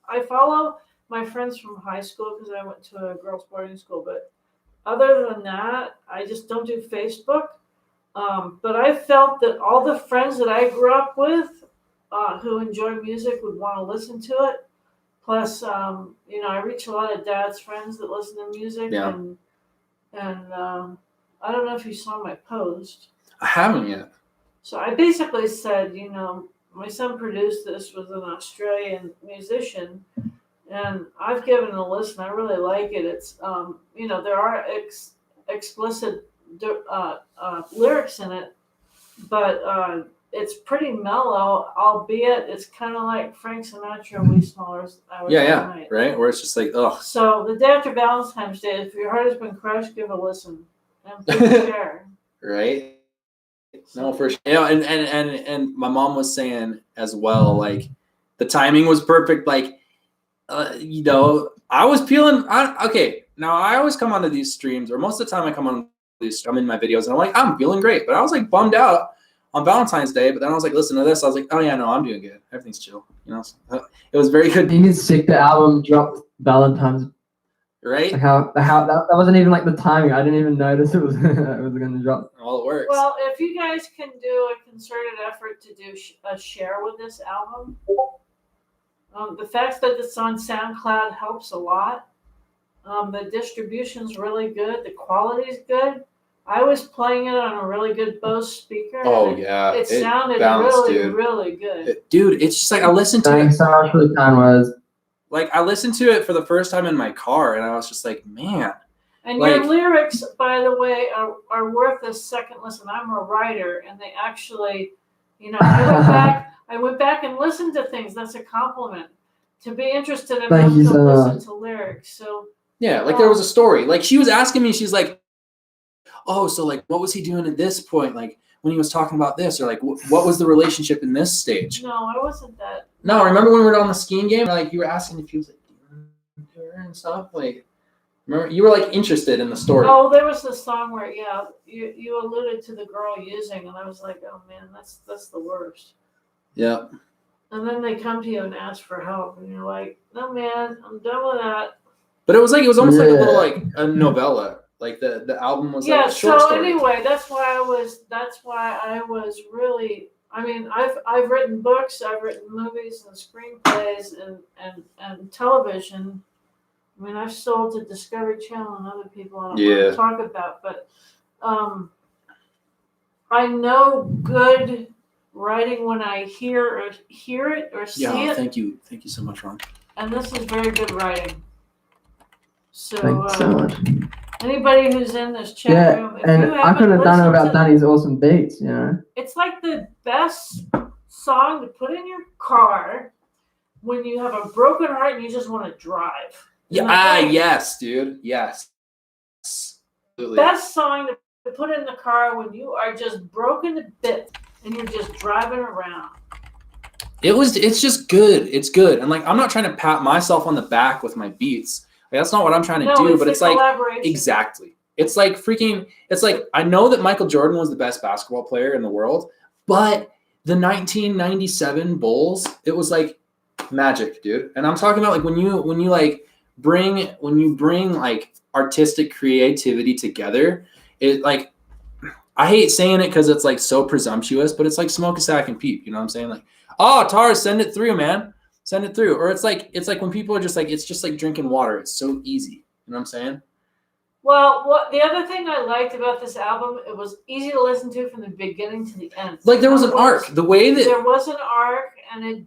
I follow my friends from high school because I went to a girls' boarding school. But other than that, I just don't do Facebook. But I felt that all the friends that I grew up with who enjoy music would want to listen to it. Plus, I reach a lot of dad's friends that listen to music. Yeah. And I don't know if you saw my post. I haven't yet. So I basically said, my son produced this with an Australian musician, and I've given it a listen. I really like it. It's, there are explicit lyrics in it, but it's pretty mellow, albeit it's kind of like Frank Sinatra and Wee Small Hours. Yeah, right? Where it's just like, ugh. So the day after Valentine's Day, if your heart has been crushed, give a listen. And please share. Right? No, for sure. And my mom was saying as well, like the timing was perfect. Like, I was peeling. Okay, now I always come onto these streams, or most of the time I come on these. I'm in my videos, and I'm like, I'm feeling great, but I was like bummed out on Valentine's Day. But then I was like, listen to this. I was like, oh yeah, no, I'm doing good. Everything's chill. It was very good. You can sick the album dropped Valentine's. Right? Like how that wasn't even like the timing. I didn't even notice it was gonna drop. Well, it works. Well, if you guys can do a concerted effort to do a share with this album, the fact that it's on SoundCloud helps a lot. The distribution's really good. The quality's good. I was playing it on a really good Bose speaker. Oh yeah, it sounded bounced, really, dude. really good. Dude, it's just like I listened to it. Thanks so much for the kind words. Like I listened to it for the first time in my car, and I was just like, man. And your lyrics, by the way, are worth a second listen. I'm a writer, and they actually, I went back and listened to things. That's a compliment. To be interested in Thank you to so listen much. to lyrics. So Yeah, like there was a story. Like she was asking me, she's like, oh, so like what was he doing at this point? Like when he was talking about this, or like what was the relationship in this stage? No, I wasn't that. No, remember when we were on the skiing game? Like you were asking if he was like and stuff. Like, remember you were like interested in the story. Oh, there was this song where you alluded to the girl using, and I was like, oh man, that's the worst. Yeah. And then they come to you and ask for help, and you're like, no man, I'm done with that. But it was almost like a little like a novella. Like the album was like a short story. Anyway, that's why I was really. I mean, I've written books, I've written movies and screenplays and television. I mean, I've sold to Discovery Channel and other people I don't want to talk about, but I know good writing when I hear it or see it. Thank you so much, Ron. And this is very good writing. So, Thanks so much. Anybody who's in this chat room, if and you I couldn't have done it listened without to- Danny's awesome beats, you know. It's like the best song to put in your car when you have a broken heart and you just want to drive. Yeah, yes, dude. Yes. Absolutely. Best song to put in the car when you are just broken to bits and you're just driving around. It's just good. It's good. And like I'm not trying to pat myself on the back with my beats. Like, that's not what I'm trying to do, but it's like exactly. It's like I know that Michael Jordan was the best basketball player in the world, but the 1997 Bulls, it was like magic, dude. And I'm talking about like when you bring like artistic creativity together, it like I hate saying it because it's like so presumptuous, but it's like smoke a sack and peep. You know what I'm saying? Like, oh, Tars, send it through, man. Send it through. Or it's like when people are just like, it's just like drinking water. It's so easy. You know what I'm saying? Well, the other thing I liked about this album, it was easy to listen to from the beginning to the end. Like there was an arc. The way that there was an arc, and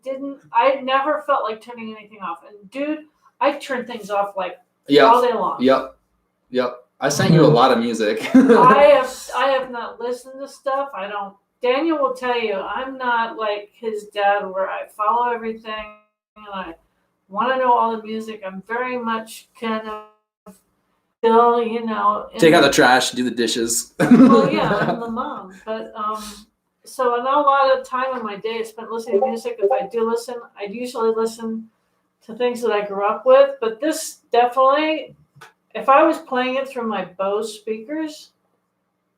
I never felt like turning anything off. And dude, I turn things off like all day long. Yep. I sent you a lot of music. I have not listened to stuff. I don't. Daniel will tell you, I'm not like his dad where I follow everything and I want to know all the music. I'm very much kind of still, take out the trash, do the dishes. Well, yeah, I'm the mom. But so I know a lot of time in my day is spent listening to music. If I do listen, I usually listen to things that I grew up with. But this definitely, if I was playing it through my Bose speakers.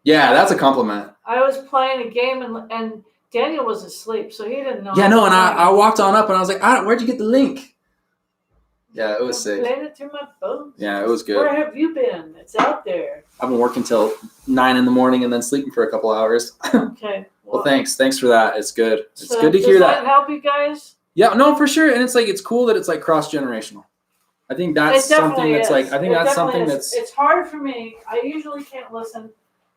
Yeah, that's a compliment. I was playing a game and Daniel was asleep, so he didn't know. Yeah, no, and I walked on up and I was like, where'd you get the link? Yeah, it was sick. Playing it through my phone. Yeah, it was good. Where have you been? It's out there. I've been working till 9 a.m. and then sleeping for a couple hours. Okay. Well, thanks for that. It's good. It's So good to hear that. Does that help you guys? Yeah, no, for sure. And it's like, it's cool that it's like cross-generational. I think that's something that's like, It's hard for me. I usually can't listen.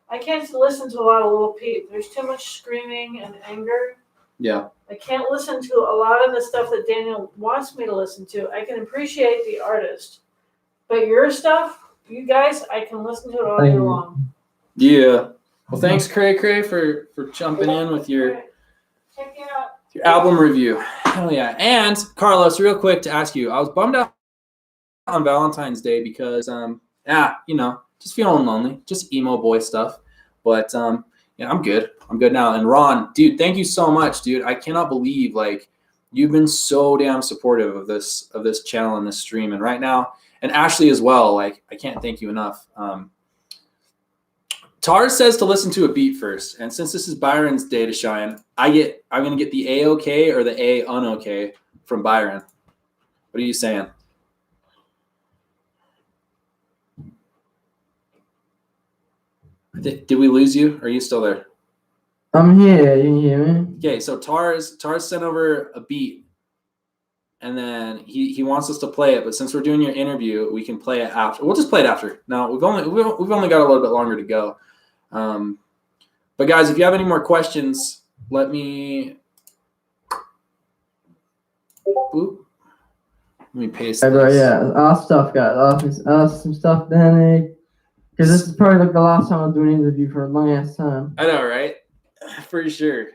I can't listen to a lot of Lil Peep. There's too much screaming and anger. Yeah. I can't listen to a lot of the stuff that Daniel wants me to listen to. I can appreciate the artist. But your stuff, you guys, I can listen to it all day long. Yeah. Well, thanks, Cray, for jumping in with your Check it out. your album review. Hell yeah. And Carlos, real quick to ask you, I was bummed out on Valentine's Day because just feeling lonely, just emo boy stuff. But yeah, I'm good. I'm good now. And Ron, dude, thank you so much, dude. I cannot believe like you've been so damn supportive of this channel and this stream. And right now, and Ashley as well, like I can't thank you enough. Tars says to listen to a beat first. And since this is Byron's day to shine, I'm gonna get the A-OK or the A-un-OK from Byron. What are you saying? Did we lose you? Are you still there? I'm here. You can hear me? Okay, so Tars sent over a beat, and then he wants us to play it. But since we're doing your interview, we can play it after. We'll just play it after. No, we've only got a little bit longer to go. But guys, if you have any more questions, let me. Boop. Let me paste Hey, bro, this. yeah, ask stuff, guys. Ask some stuff, Danny. Because this is probably like the last time I'm doing an interview for a long ass time. I know, right? For sure.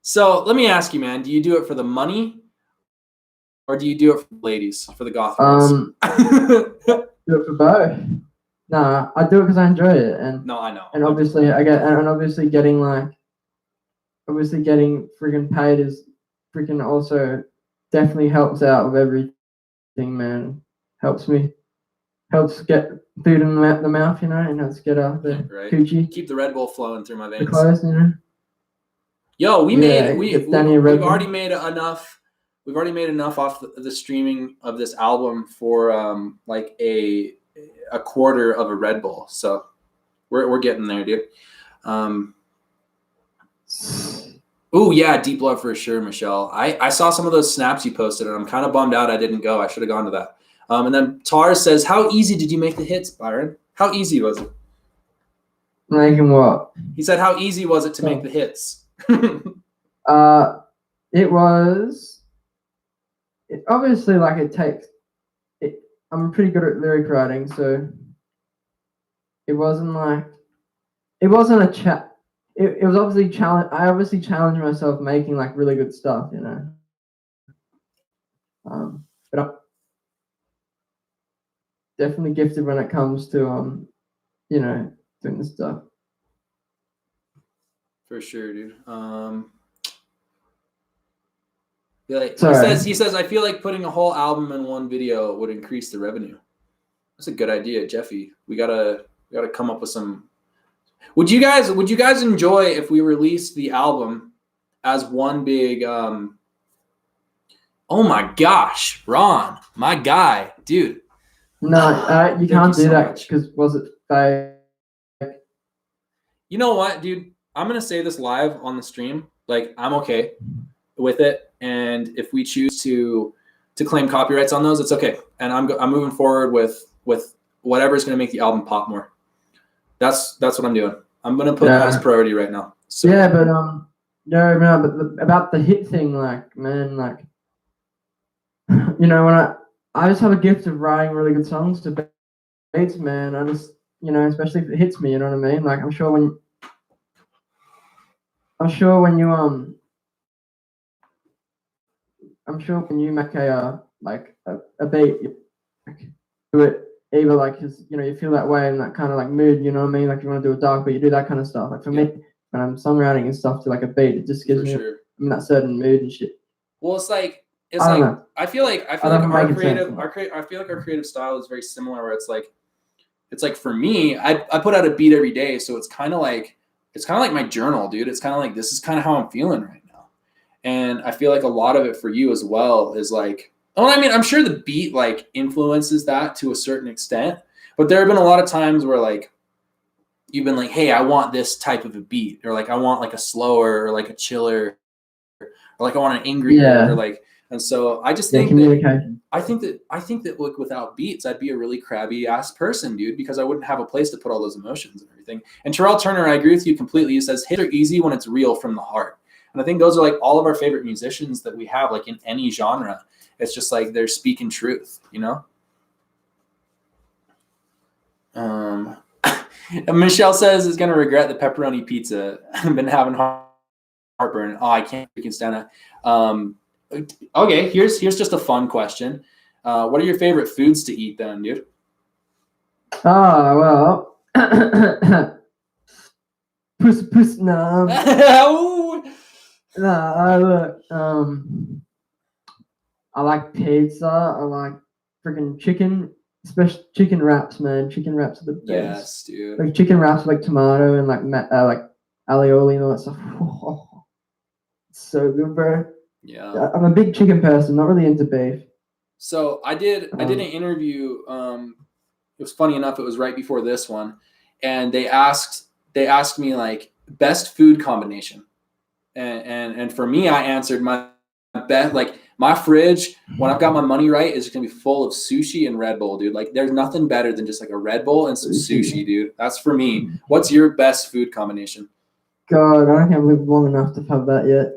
So let me ask you, man, do you do it for the money or do you do it for the ladies, for the goth girls? Do it for both. Nah, I do it because I enjoy it, and No, I know. obviously I get, and obviously getting freaking paid is freaking also definitely helps out with everything, man. Helps get food in the mouth, and helps get out the Right. coochie, Keep the Red Bull flowing through my the veins. clothes, Yo, we've Red already made enough. We've already made enough off the streaming of this album for like a quarter of a Red Bull. So we're getting there, dude. Oh yeah, deep love for sure, Michelle. I saw some of those snaps you posted, and I'm kind of bummed out I didn't go. I should have gone to that. And then Tar says, "How easy did you make the hits, Byron? How easy was it?" Making what? He said, "How easy was it to make the hits?" It was. Obviously, like it takes. I'm pretty good at lyric writing, so it wasn't a chat. It was obviously challenge. I obviously challenged myself making like really good stuff, but I'm definitely gifted when it comes to doing this stuff. For sure, dude. He says, I feel like putting a whole album in one video would increase the revenue. That's a good idea, Jeffy. We gotta come up with some. Would you guys enjoy if we released the album as one big? Oh my gosh, Ron, my guy, dude. No, you can't do that because was it fake? You know what, dude? I'm gonna say this live on the stream. Like, I'm okay with it, and if we choose to claim copyrights on those, it's okay. And I'm moving forward with whatever is gonna make the album pop more. That's what I'm doing. I'm gonna put that as priority right now. So. Yeah, but but about the hit thing, like, man, like, when I just have a gift of writing really good songs to beats, man. I just, especially if it hits me, you know what I mean? Like, I'm sure when you make a beat, you do it either like, cause you feel that way in that kind of like mood, you know what I mean? Like you want to do a dark beat, you do that kind of stuff. Like for me, when I'm songwriting and stuff to like a beat, it just gives me I'm in that certain mood and shit. Well, I feel like our creative style is very similar. Where it's like for me, I put out a beat every day, so it's kind of like my journal, dude. It's kind of like this is kind of how I'm feeling right now, and I feel like a lot of it for you as well is like. Oh, I mean, I'm sure the beat like influences that to a certain extent, but there have been a lot of times where like you've been like, "Hey, I want this type of a beat," or like I want like a slower, or like a chiller, or like I want an angrier, or like. And so I just think communication. I think that like without beats, I'd be a really crabby ass person, dude, because I wouldn't have a place to put all those emotions and everything. And Terrell Turner, I agree with you completely. He says hits are easy when it's real from the heart, and I think those are like all of our favorite musicians that we have, like in any genre. It's just like they're speaking truth, Michelle says is going to regret the pepperoni pizza. I've been having heartburn. Oh, I can't freaking stand it. Okay, here's just a fun question. What are your favorite foods to eat then, dude? Oh, well. Puss, no. Look, I like pizza. I like freaking chicken, especially chicken wraps, man. Chicken wraps are the best. Yes, dude. Like chicken wraps with like tomato and like alioli and all that stuff. Oh, it's so good, bro. Yeah. I'm a big chicken person, not really into beef. So I did an interview. It was funny enough. It was right before this one, and they asked me like best food combination, and for me, I answered my best, like my fridge when I've got my money right is gonna be full of sushi and Red Bull, dude. Like there's nothing better than just like a Red Bull and some sushi, dude. That's for me. What's your best food combination? God, I don't think I've lived long enough to have that yet.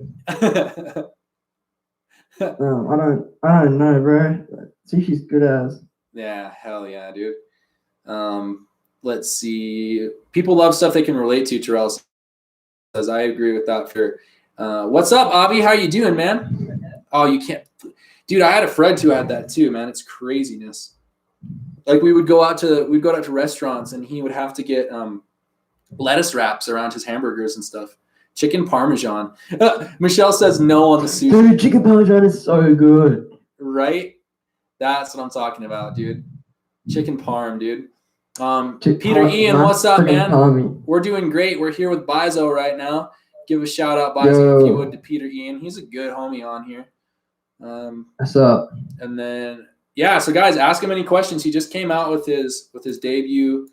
No, I don't know, bro. Sushi's good as. Yeah, hell yeah, dude. Let's see. People love stuff they can relate to. Terrell says, I agree with that. For what's up, Avi? How you doing, man? Oh, you can't, dude. I had a friend who had that too, man. It's craziness. Like we'd go out to restaurants and he would have to get lettuce wraps around his hamburgers and stuff. Chicken parmesan. Michelle says no on the sushi. Dude, chicken parmesan is so good. Right? That's what I'm talking about, dude. Chicken parm, dude. Chicken Peter parm, Ian, nice what's up, friggin' man? palmy. We're doing great. We're here with Byzo right now. Give a shout out, Byzo, if you would, to Peter Ian. He's a good homie on here. What's up? And then yeah, so guys, ask him any questions. He just came out with his debut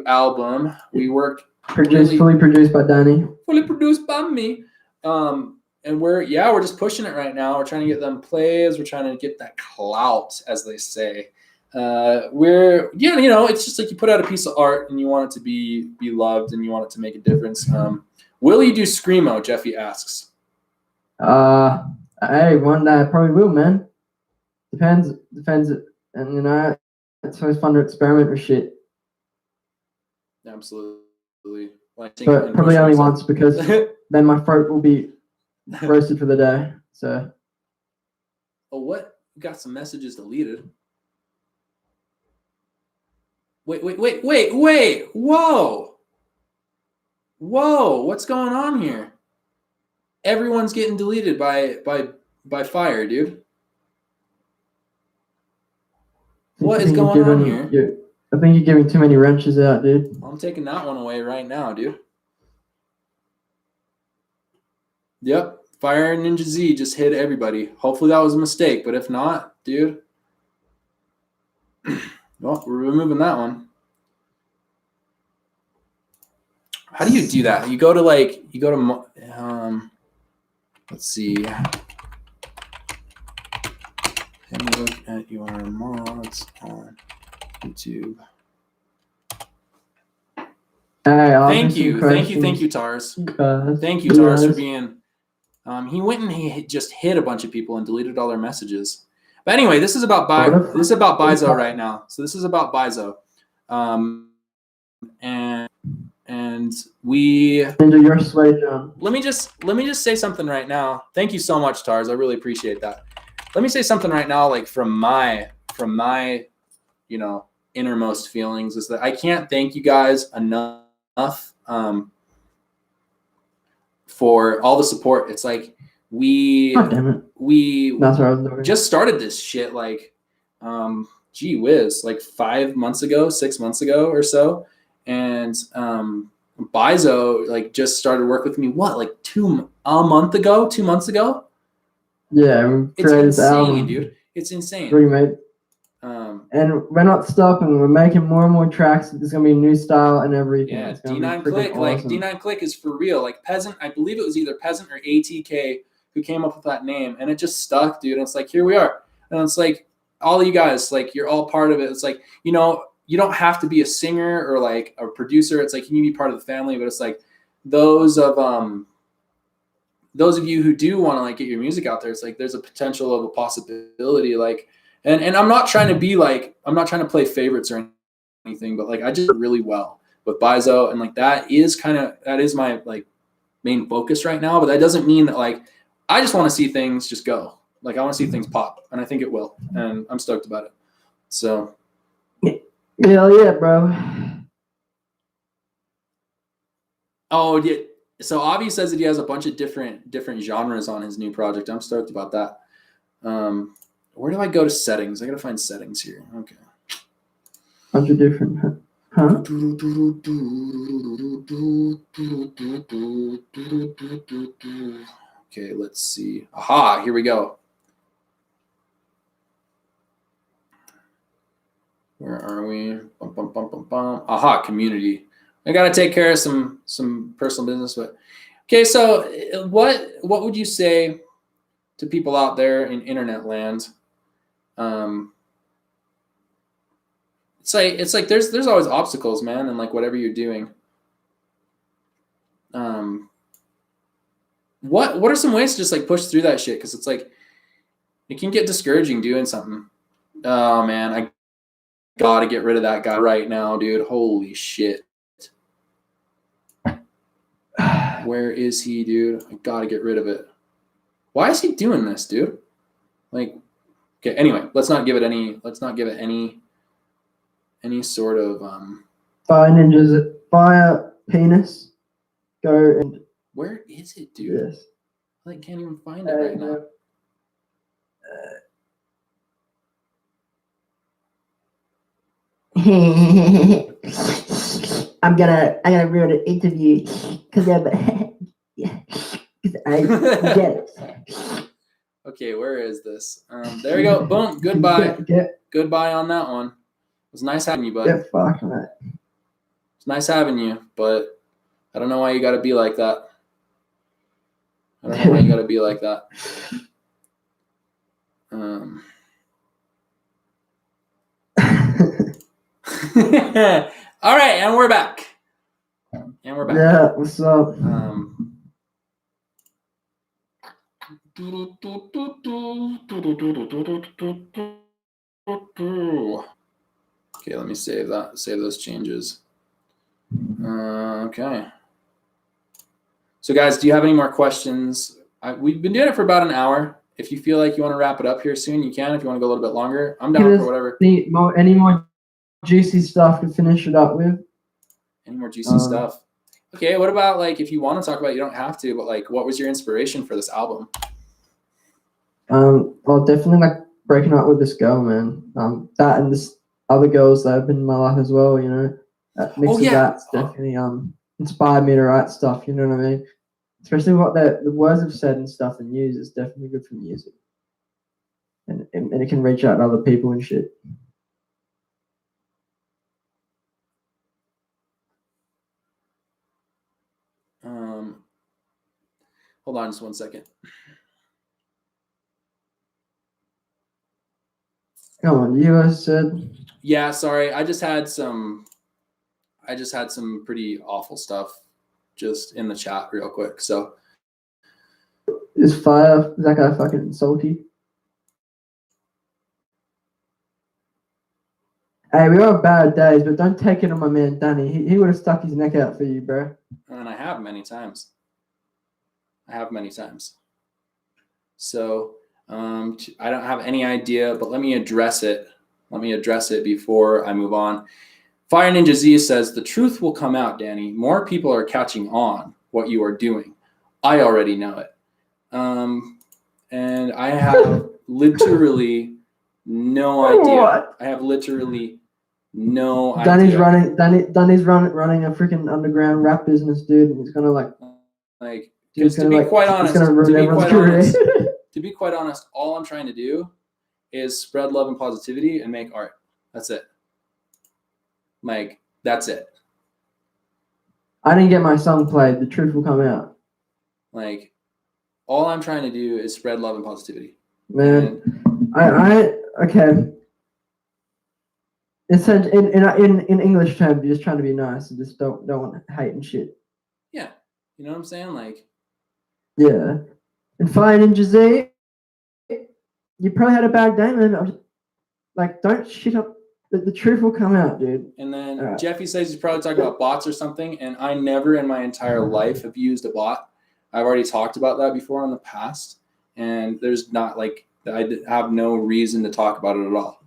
album. We worked Fully produced by Danny. fully produced by me. And we're just pushing it right now. We're trying to get them plays. We're trying to get that clout, as they say. It's just like you put out a piece of art and you want it to be loved and you want it to make a difference. Will you do Screamo? Jeffy asks. Hey, one day I probably will, man. Depends, and it's always fun to experiment with shit. Absolutely. But probably only once because then my throat will be roasted for the day. So. Oh, what? We got some messages deleted. Wait. Whoa. What's going on here? Everyone's getting deleted by fire, dude. What is going on here? I think you're giving too many wrenches out, dude. I'm taking that one away right now, dude. Yep. Fire Ninja Z just hit everybody. Hopefully that was a mistake, but if not, dude. Well, we're removing that one. How do you do that? You go to let's see. Let me look at your mods on YouTube. Thank you, Tars. Thank you, Tars, for being. He went and he just hit a bunch of people and deleted all their messages. But anyway, this is about Byzo right now. So this is about Byzo, and we. Into your sway, John. Let me just say something right now. Thank you so much, Tars. I really appreciate that. Let me say something right now, like from my innermost feelings, is that I can't thank you guys enough for all the support. It's like we That's what I was doing. just started this shit like gee whiz, like 6 months ago or so, and Byzo like just started work with me like 2 months ago. Yeah, It's insane, dude. It's insane. Remake. And we're not stopping. We're making more and more tracks. There's gonna be a new style and everything. Yeah, it's gonna D9 be Click, awesome. like D9 Click is for real. Like Peasant, I believe it was either Peasant or ATK who came up with that name, and it just stuck, dude. And it's like, here we are, and it's like all of you guys, like you're all part of it. It's like, you don't have to be a singer or like a producer. It's like you need to be part of the family, but it's like those of you who do want to like get your music out there, it's like there's a potential of a possibility, like. And I'm not trying to play favorites or anything, but like I just did really well with Byzo, and like that is my like main focus right now. But that doesn't mean that like I just want to see things just go. Like I want to see things pop, and I think it will, and I'm stoked about it. So, hell yeah, bro. oh yeah. So Avi says that he has a bunch of different genres on his new project. I'm stoked about that. Where do I go to settings? I gotta find settings here. Okay. Bunch of different, huh? Okay, let's see. Aha, here we go. Where are we? Bum, bum, bum, bum, bum. Aha, community. I gotta take care of some personal business, but okay. So, what would you say to people out there in internet land? It's like there's always obstacles, man, and like whatever you're doing. What are some ways to just like push through that shit? Because it's like it can get discouraging doing something. Oh man, I gotta get rid of that guy right now, dude. Holy shit. Where is he, dude? I gotta get rid of it. Why is he doing this, dude? Like, okay. Anyway, let's not give it any any sort of Fire ninjas, fire penis. Go and where is it, dude? yes. I like, can't even find it right now. I'm gonna ruin an interview because I'm I get it. Okay, where is this? There we go. Boom. Goodbye. Goodbye on that one. It was nice having you, bud. Get fucked, mate. It's nice having you, but I don't know why you got to be like that. I don't know why you got to be like that. All right, and we're back. Yeah, what's up? Okay, let me save that. Save those changes. Okay. So, guys, do you have any more questions? We've been doing it for about an hour. If you feel like you want to wrap it up here soon, you can. If you want to go a little bit longer, I'm down for whatever. Any more juicy stuff to finish it up with? Any more juicy stuff? Okay, what about, like, if you want to talk about it, you don't have to, but, like, what was your inspiration for this album? Well, definitely, like, breaking up with this girl, man. That and this other girls that have been in my life as well, you know. That mix of that's definitely inspired me to write stuff, you know what I mean? Especially what the words have said and stuff and used is definitely good for music. And it can reach out to other people and shit. Hold on just one second. Come on, you guys said. Yeah, sorry. I just had some pretty awful stuff just in the chat real quick. So Is that guy fucking salty? Hey, we all have bad days, but don't take it on my man Danny. He would have stuck his neck out for you, bro. And I have many times. So I don't have any idea, but let me address it. Before I move on. Fire Ninja Z says, the truth will come out, Danny. More people are catching on what you are doing. I already know it. And I have literally no idea. What? I have literally no Danny's idea. Danny's running a freaking underground rap business, dude. And he's gonna like to be quite honest, all I'm trying to do is spread love and positivity and make art. That's it. Like, that's it. I didn't get my song played. The truth will come out. Like, all I'm trying to do is spread love and positivity. Man, I okay. It said in English terms, you're just trying to be nice and just don't want hate and shit. Yeah, you know what I'm saying? Like, yeah. And Fire Ninja Z, you probably had a bad day, man. Like, don't shit up. The truth will come out, dude. And then Jeffy says he's probably talking about bots or something, and I never in my entire life have used a bot. I've already talked about that before in the past, and there's not, like, I have no reason to talk about it at all.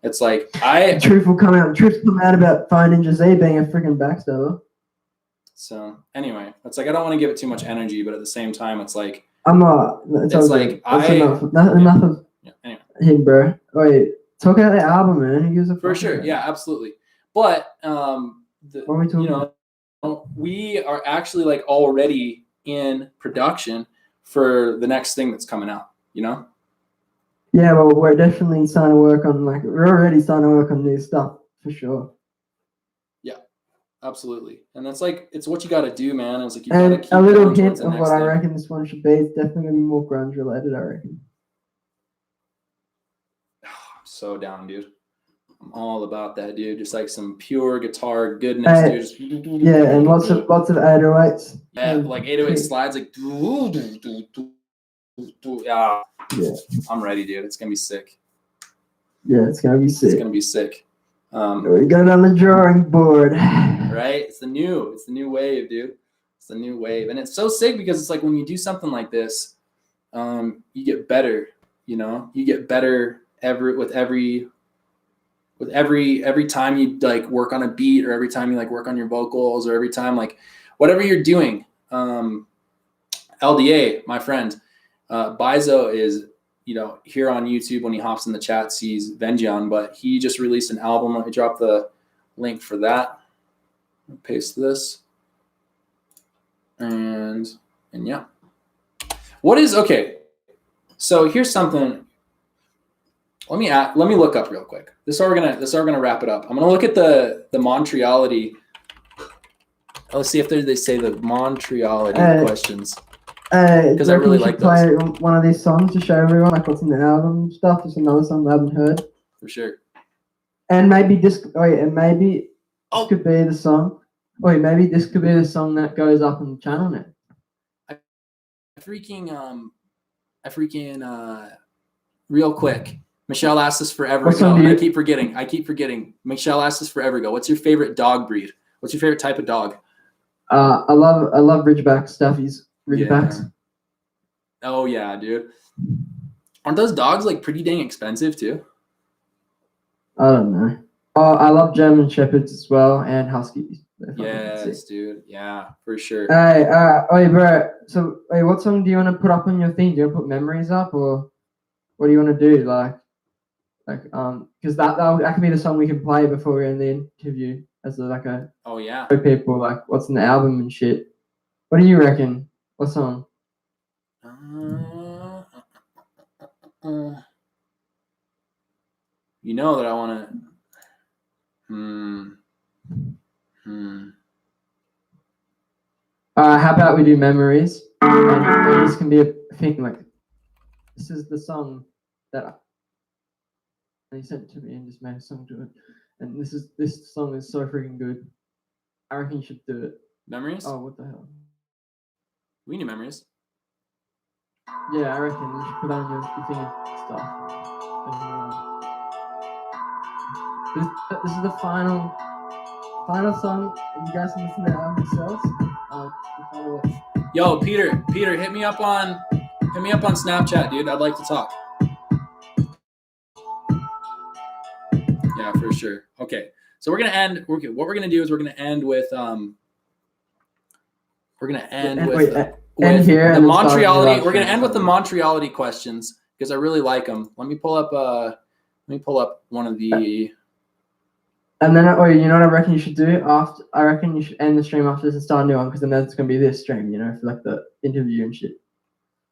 It's like the truth will come out. The truth will come out about Fire Ninja Z being a freaking backstabber. So anyway, it's like I don't want to give it too much energy, but at the same time, it's like I'm not. It's like enough of anyway. him, bro. Wait, talk about the album, man. He gives a for sure. Yeah, absolutely. But what are we talking about? We are actually like already in production for the next thing that's coming out. You know. Yeah, well, we're definitely starting to work on we're already starting to work on new stuff for sure. Yeah, absolutely, and that's like it's what you got to do, man. It's like you and got to keep a little hint of what I reckon this one should be. It's definitely gonna be more grunge related, I reckon. I'm so down, dude. I'm all about that, dude. Just like some pure guitar goodness, dude. Yeah, and lots of 808s. Yeah, like 808 slides, like. Yeah. I'm ready, dude. It's gonna be sick. Yeah, it's gonna be sick. It's gonna be sick. We got it on the drawing board. Right? It's the new wave, dude. It's the new wave. And it's so sick because it's like when you do something like this, you get better, you know? You get better with every with every time you like work on a beat, or every time you like work on your vocals, or every time like whatever you're doing. LDA, my friend, Byzo is, here on YouTube. When he hops in the chat, sees Vengeon, but he just released an album. Let me drop the link for that. Paste this, and yeah. What is okay? So here's something. Let me look up real quick. This is how we're gonna wrap it up. I'm gonna look at the Montreality. Let's see if they say the Montreality questions. Because I really like play one of these songs to show everyone like what's in the album stuff. Just another song they haven't heard. For sure. And maybe this could be the song. Wait, maybe this could be the song that goes up on the channel now. Real quick. Michelle asked us forever ago, and I keep forgetting. Michelle asked us forever ago. What's your favorite dog breed? What's your favorite type of dog? I love Ridgeback stuffies. Ridgebacks. Yeah. Oh yeah, dude. Aren't those dogs like pretty dang expensive too? I don't know. Oh, I love German Shepherds as well, and Huskies. Yes, dude. Yeah, for sure. Hey, bro. So, what song do you want to put up on your thing? Do you want to put Memories up, or what do you want to do? Because that could be the song we can play before we end the interview as oh yeah, show people like what's in the album and shit. What do you reckon? What song? You know that I want to. How about we do Memories? And this can be a thing like this is the song that he sent it to me and just made a song to it. And this song is so freaking good. I reckon you should do it. Memories? Oh, what the hell? We need Memories. Yeah, I reckon you should put on your thing and stuff. And, this is the final song, and you guys can listen to it out yourselves. Yo, Peter, hit me up on Snapchat, dude. I'd like to talk. Yeah, for sure. Okay, so we're gonna end. What we're gonna do is we're gonna end with the Montreality. We're gonna end with the Montreality questions because I really like them. Let me pull up one of the. And then, you know what I reckon you should do after? I reckon you should end the stream after this and start a new one, because then that's gonna be this stream, for like the interview and shit.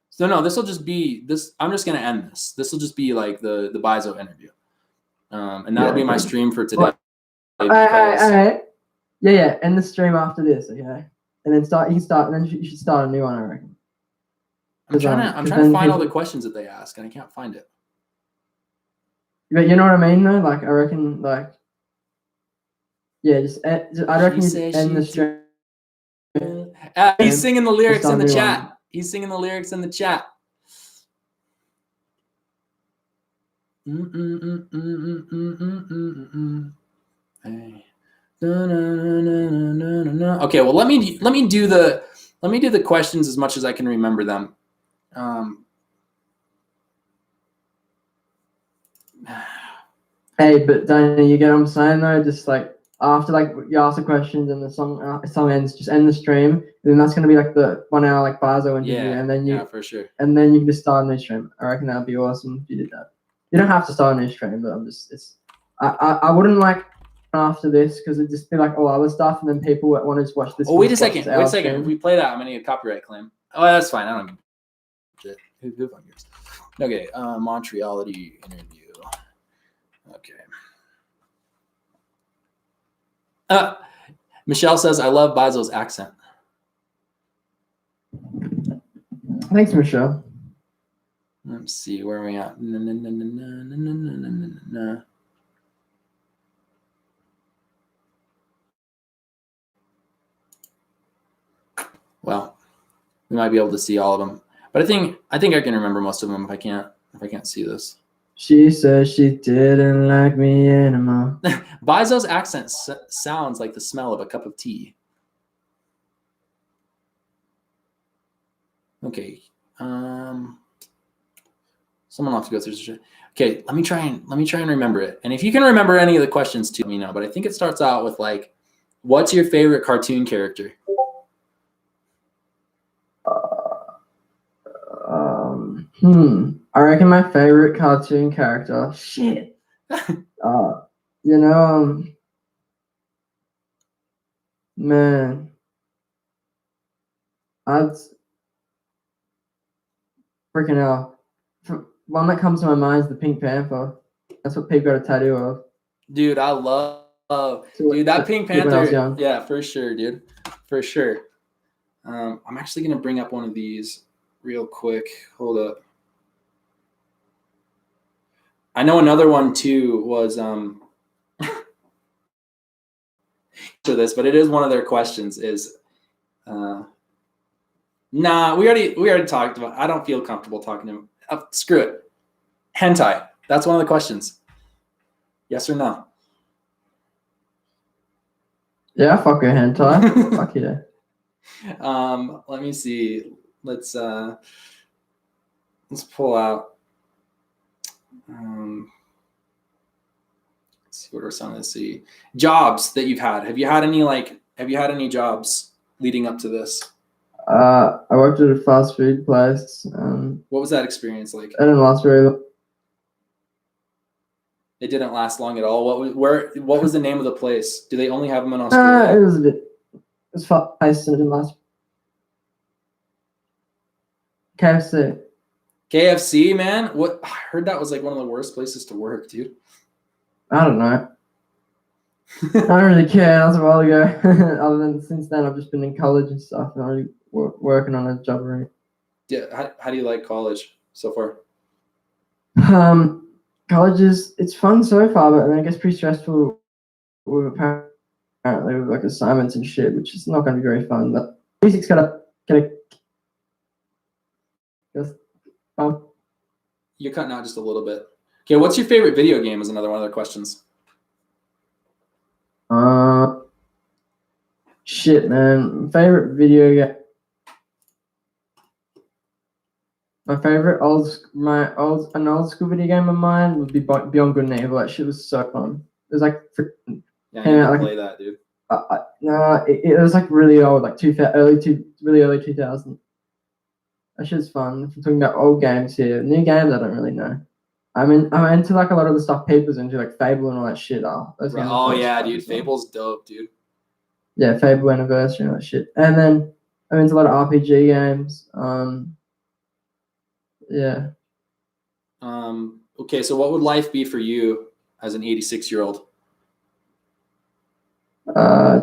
So no, this will just be this. I'm just gonna end this. This will just be like the Byzo interview, and that'll be my stream for today. All right. Yeah. End the stream after this, okay? And then you should start a new one, I reckon. I'm trying to find all the questions that they ask, and I can't find it. But you know what I mean, though. Like I reckon, yeah, I reckon you end the stream. He's singing the lyrics in the chat. He's singing the lyrics in the chat. Hey. Okay, well let me do the questions as much as I can remember them. Hey, but Danny, you get what I'm saying though? Just like after you ask the questions and the song ends, just end the stream, and then that's gonna be like the 1 hour like Byzo interview, and then for sure. And then you can just start a new stream. I reckon that'd be awesome if you did that. You don't have to start a new stream, but I wouldn't like after this, because it'd just be like all other stuff, and then people want to just watch this. Oh, wait a second. If we play that, I'm gonna get a copyright claim. Oh, that's fine. I don't give a shit. Who cares? Okay, Montreality interview. Okay. Michelle says, I love Byzo's accent. Thanks, Michelle. Let's see, where are we at? Well, we might be able to see all of them, but I think I can remember most of them if I can't see this. She says she didn't like me anymore. Byzo's accent sounds like the smell of a cup of tea. Okay. Someone will have to go through this shit. Okay, let me try and remember it. And if you can remember any of the questions too, let me know. But I think it starts out with like, what's your favorite cartoon character? I reckon my favorite cartoon character. Shit. You know, man, I'd freaking hell. One that comes to my mind is the Pink Panther. That's what Pete got a tattoo of. Dude, I love dude that Pink when I was Panther. young. Yeah, for sure, dude, for sure. I'm actually gonna bring up one of these real quick. Hold up. I know another one too was to this, but it is one of their questions. Is nah, we already talked about. I don't feel comfortable talking to him. Screw it. Hentai. That's one of the questions. Yes or no? Yeah, fuck a hentai. Fuck yeah. Let me see. Let's pull out. Let's see what are some. Let's see jobs that you've had. Have you had any jobs leading up to this? I worked at a fast food place. What was that experience like? I didn't last very long. It didn't last long at all. What was the name of the place? Do they only have them in It Australia? was a bit. It was fast paced and it didn't last. KFC. KFC, man. What I heard that was like one of the worst places to work, dude. I don't know. I don't really care. That was a while ago. Other than since then, I've just been in college and stuff, and I'm working on a job already. Yeah. How do you like college so far? College it's fun so far, but then it gets pretty stressful with apparently with like assignments and shit, which is not going to be very fun. But music's gotta just You're cutting out just a little bit. Okay, what's your favorite video game? Is another one of the questions. Shit, man. Favorite video game. My favorite an old school video game of mine would be Beyond Good and Evil. That shit was so fun. It was like Yeah, Came you out can like- play that, dude. no, it was like really old, like really early 2000. That shit's fun. If we're talking about old games here, new games I don't really know. I'm into like a lot of the stuff people's into, like Fable and all that shit. Those games are Yeah, fun dude. as well. Fable's dope, dude. Yeah, Fable Anniversary and all that shit. And then I'm into a lot of RPG games. Yeah. Okay, so what would life be for you as an 86-year-old?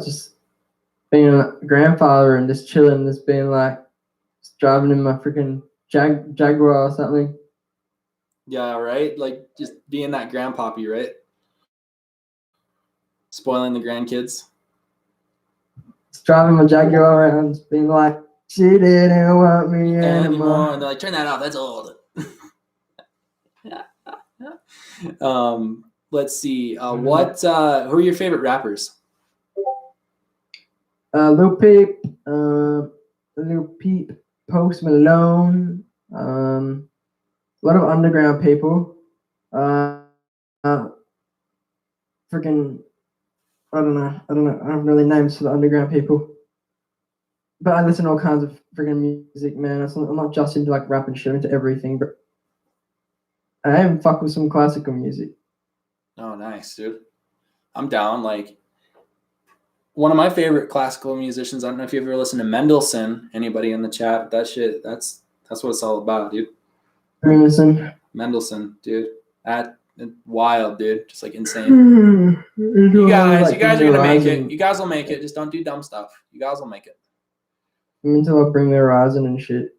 Just being a grandfather and just chilling, just being like, just driving in my freaking Jaguar or something. Yeah, right? Like just being that grandpappy, right? Spoiling the grandkids. Just driving my Jaguar around, just being like, she didn't want me anymore. And they're like, turn that off, that's old. Let's see. Who are your favorite rappers? Lil Peep, Post Malone, a lot of underground people. Freaking, I don't know. I don't have really names for the underground people. But I listen to all kinds of freaking music, man. I'm not just into like rap and shit, I'm into everything. But I even fuck with some classical music. Oh, nice, dude. I'm down. Like one of my favorite classical musicians. I don't know if you've ever listened to Mendelssohn. Anybody in the chat? That shit. That's what it's all about, dude. Mendelssohn, dude. That wild, dude. Just like insane. You guys are gonna make it. You guys will make it. Just don't do dumb stuff. You guys will make it. I'm into like Bring Me the Horizon and shit.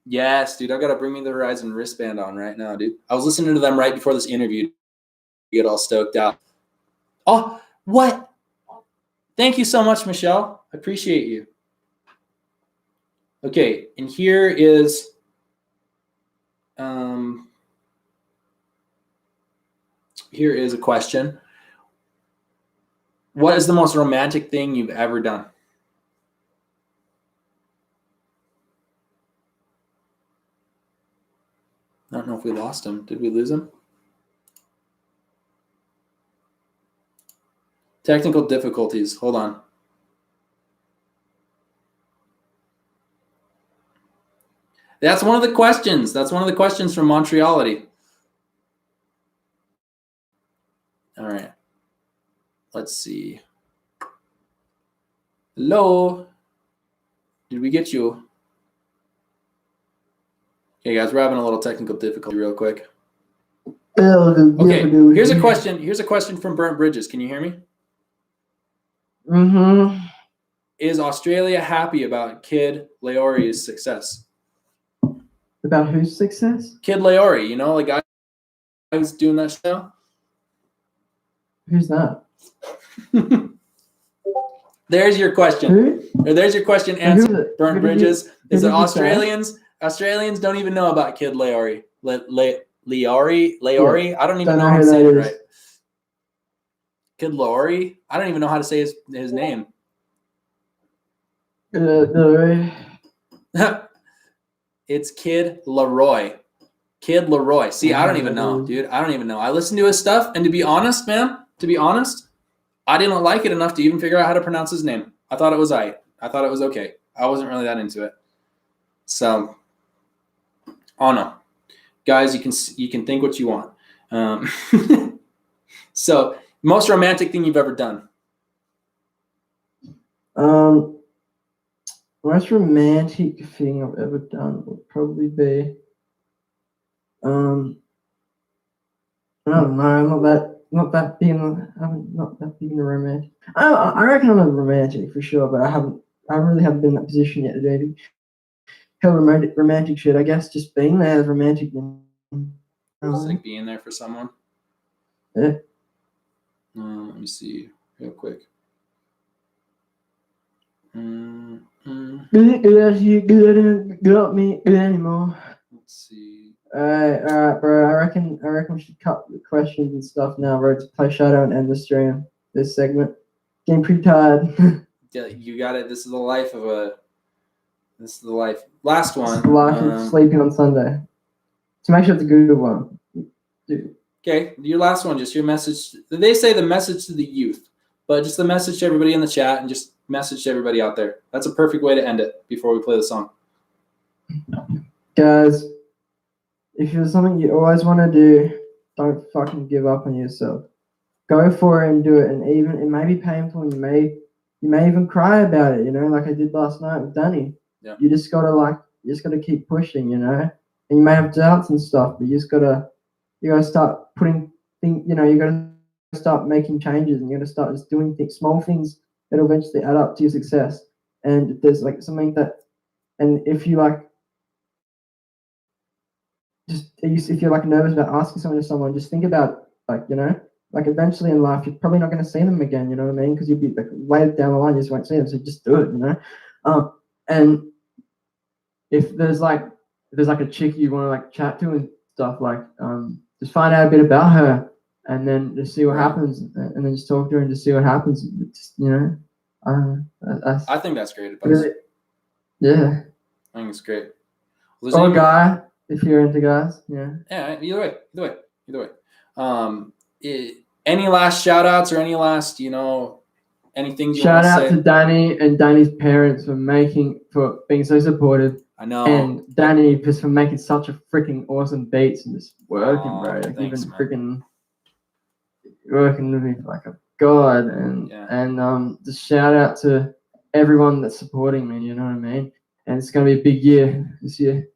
Yes, dude. I gotta Bring Me the Horizon wristband on right now, dude. I was listening to them right before this interview. Get all stoked out. Oh, what? Thank you so much, Michelle. I appreciate you. Okay, and here is a question. What is the most romantic thing you've ever done? I don't know if we lost him. Did we lose him? Technical difficulties. Hold on. That's one of the questions. That's one of the questions from Montreality. All right. Let's see. Hello. Did we get you? Okay, guys, we're having a little technical difficulty real quick. Okay, here's a question. Here's a question from Burnt Bridges. Can you hear me? Mm-hmm. Is Australia happy about Kid Leori's success? About whose success? Kid Leori, you know, like I was doing that show. Who's that? There's your question. Who? Or there's your question Who answered. is it? Burnt Who did Bridges. you- Is who it did you say? Australians don't even know about Kid Leori. Leori? Yeah. I don't even Don't know know how to who say that it is. right. Kid Leori? I don't even know how to say his name. It's Kid Leroy. Kid Leroy. See, I don't even know, dude. I don't even know. I listened to his stuff, and to be honest, man, I didn't like it enough to even figure out how to pronounce his name. I thought it was I thought it was okay. I wasn't really that into it. So, oh no, guys, you can think what you want. So, most romantic thing you've ever done? Most romantic thing I've ever done would probably be, I don't know. I'm not that big. I'm not that big in a romantic. I reckon I'm a romantic for sure, but I really haven't been in that position yet to do hell romantic shit. I guess just being there is romantic. It's like being there for someone. Yeah. Let me see real quick. Good up me good anymore. Let's see. All right, bro. I reckon we should cut the questions and stuff now, bro. To play Shadow and end the stream. This segment. Getting pretty tired. Yeah, you got it. This is the life of a. This is the life. Last one. It's the life of sleeping on Sunday. So make sure it's a good one. Dude. Okay, your last one. Just your message. They say the message to the youth, but just the message to everybody in the chat and just message to everybody out there. That's a perfect way to end it before we play the song. Guys, if there's something you always want to do, don't fucking give up on yourself. Go for it and do it. And even it may be painful, and you may even cry about it. You know, like I did last night with Danny. Yeah. You just gotta keep pushing. You know, and you may have doubts and stuff, but you gotta start putting things. You know, you gotta start making changes, and you gotta start just doing things, small things that'll eventually add up to your success. And if there's like something that, and if you like. If you're like nervous about asking something to someone, just think about like, you know, like eventually in life you're probably not going to see them again, you know what I mean? Because you'll be like way down the line, you just won't see them. So just do it, you know. And if there's like a chick you want to like chat to and stuff, like just find out a bit about her and then just see what happens, and then just talk to her and just see what happens. Just, you know, I think that's great advice. really, yeah. I think it's great. Or a guy. If you're into guys, yeah. Yeah, either way. Any last shout outs or any last, you know, anything you Shout want to out say? to Danny and Danny's parents for being so supportive. I know. And Danny just for making such a freaking awesome beats and just working, bro. Like Thanks, even man. freaking working with me like a god. And just shout out to everyone that's supporting me, you know what I mean? And it's gonna be a big year this year.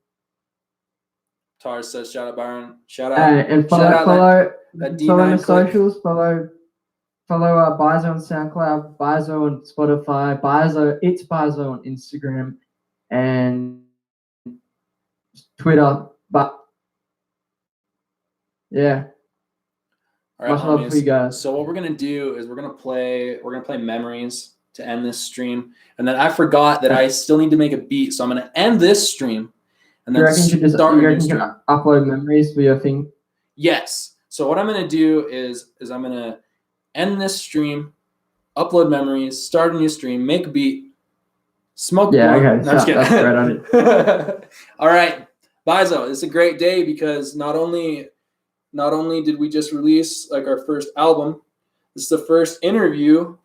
Tar says, shout out Byron. Shout out. And follow that follow D9 the click. socials. Follow Byzo on SoundCloud, Byzo on Spotify, it's Byzo on Instagram and Twitter. But yeah, All right, much love for you guys. So what we're gonna do is we're gonna play Memories to end this stream, and then I forgot that I still need to make a beat, so I'm gonna end this stream. And then you reckon you can upload Memories for your thing? Yes. So what I'm going to do is I'm going to end this stream, upload Memories, start a new stream, make a beat, smoke. Yeah, okay. No, I'm just kidding. That's a great idea. All right. Byzo, it's a great day because not only did we just release like our first album, This is the first interview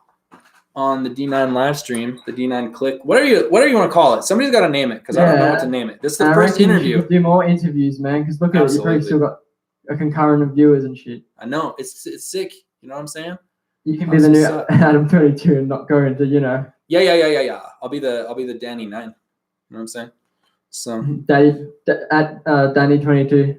on the D9 live stream, the D9 click. Whatever you want to call it. Somebody's got to name it because I don't know what to name it. This is the first reckon interview. You should do more interviews, man. Because look at it, you've probably still got a concurrent of viewers and shit. I know it's sick. You know what I'm saying? You can be the new Adam 22 and not go into, you know. Yeah. I'll be the Danny 9. You know what I'm saying? So Danny 22.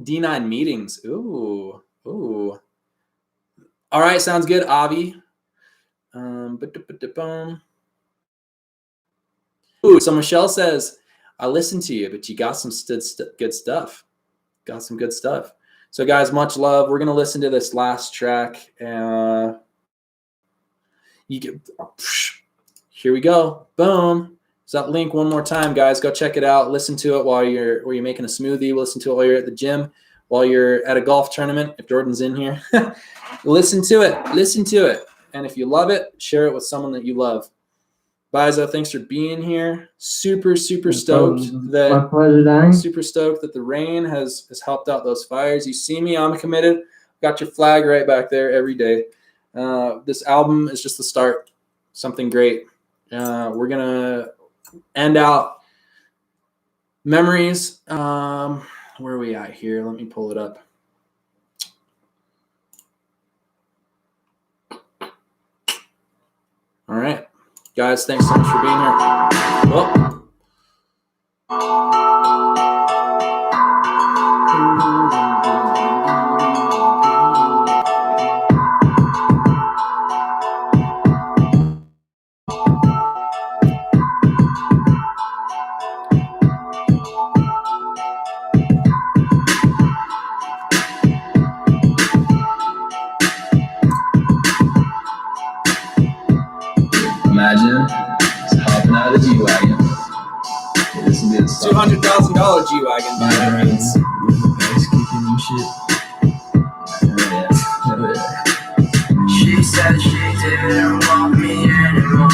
D9 meetings. Ooh. All right, sounds good, Avi. Ooh, so Michelle says, I listened to you, but you got some good stuff. Got some good stuff. So, guys, much love. We're going to listen to this last track. Here we go. Boom. So that link one more time, guys. Go check it out. Listen to it while you're making a smoothie. Listen to it while you're at the gym, while you're at a golf tournament. If Jordan's in here, listen to it. And if you love it, share it with someone that you love. Byzo, thanks for being here. Super stoked My pleasure, Danny. Super stoked that the rain has helped out those fires. You see me, I'm committed. Got your flag right back there every day. This album is just the start. Something great. We're gonna end out memories. Where are we at here? Let me pull it up. All right, guys, thanks so much for being here. Well, imagine just hopping out of the G-Wagon. This will be the start. $200,000 G-Wagon. By that means. Bass kicking and shit. Hell yeah. She said she didn't want me anymore.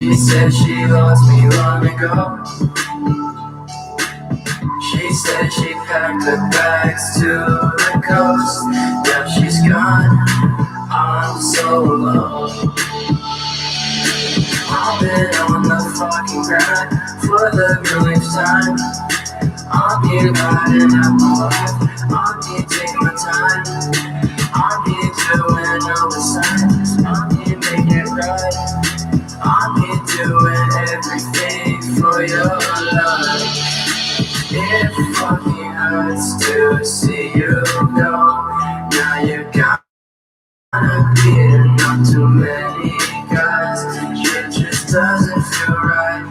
She said she lost me long ago. She said she packed her bags to the coast. Now she's gone, I'm so alone. I've been on the fucking grind for the millionth time. I'm here riding out my life, I'm here taking my time. I'm here doing all the signs, I'm here making it right. I'm here doing everything for your love. It fucking hurts to see you go. Now you're gonna be not too many guys. It just doesn't feel right.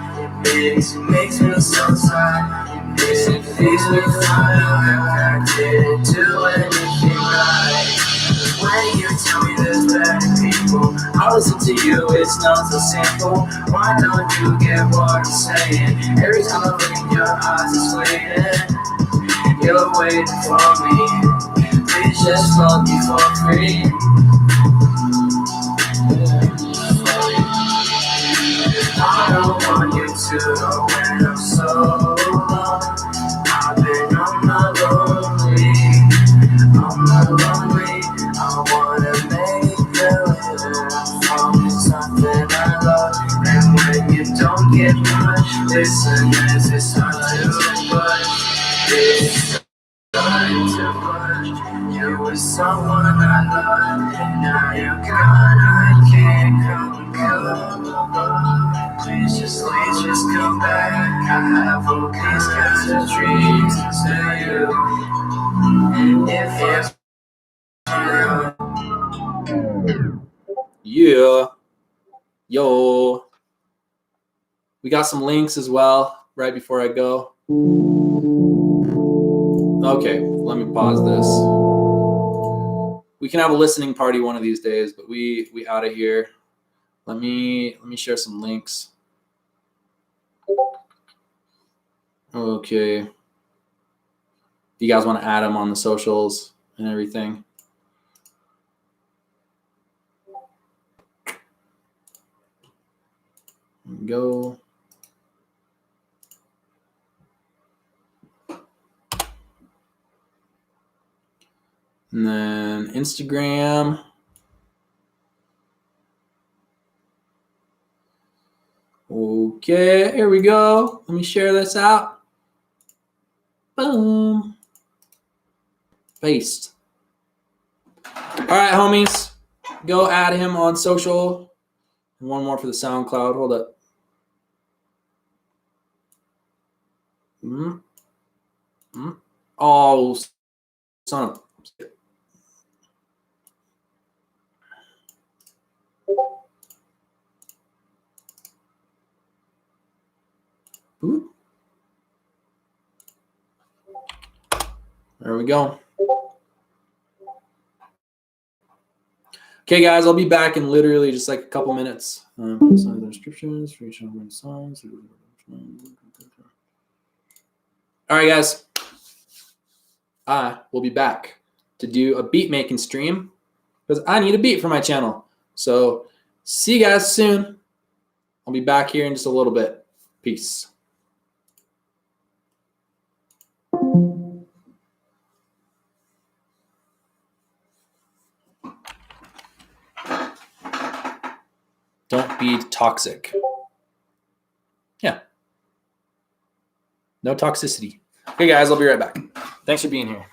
It makes me so tired. It makes me feel like I didn't do anything right. When you tell me there's better people, I'll listen to you, it's not so simple. Why don't you get what I'm saying? Every time I look in your eyes, it's waiting. You're waiting for me. Please just love me for free. I don't want you to know when I'm so alone. I've been on my lonely. I wanna make you from something I love. And when you don't get much, listen as it's hard to push. It's time to push. You were someone I loved, and now you're gone. I can't come close. Please just come back. I have all these kinds of dreams to you. If Yeah. Yo. We got some links as well right before I go. Okay, let me pause this. We can have a listening party one of these days, but we out of here. Let me share some links. Okay. You guys want to add them on the socials and everything? Go. And then Instagram. Okay, here we go. Let me share this out. Boom. Paste. All right, homies. Go add him on social. And one more for the SoundCloud. Hold up. Oh, son of. Ooh. There we go. Okay, guys, I'll be back in literally just like a couple minutes. Some descriptions for each of songs. All right, guys. I will be back to do a beat making stream because I need a beat for my channel. So see you guys soon. I'll be back here in just a little bit. Peace. Don't be toxic. Yeah. No toxicity. Okay, guys, I'll be right back. Thanks for being here.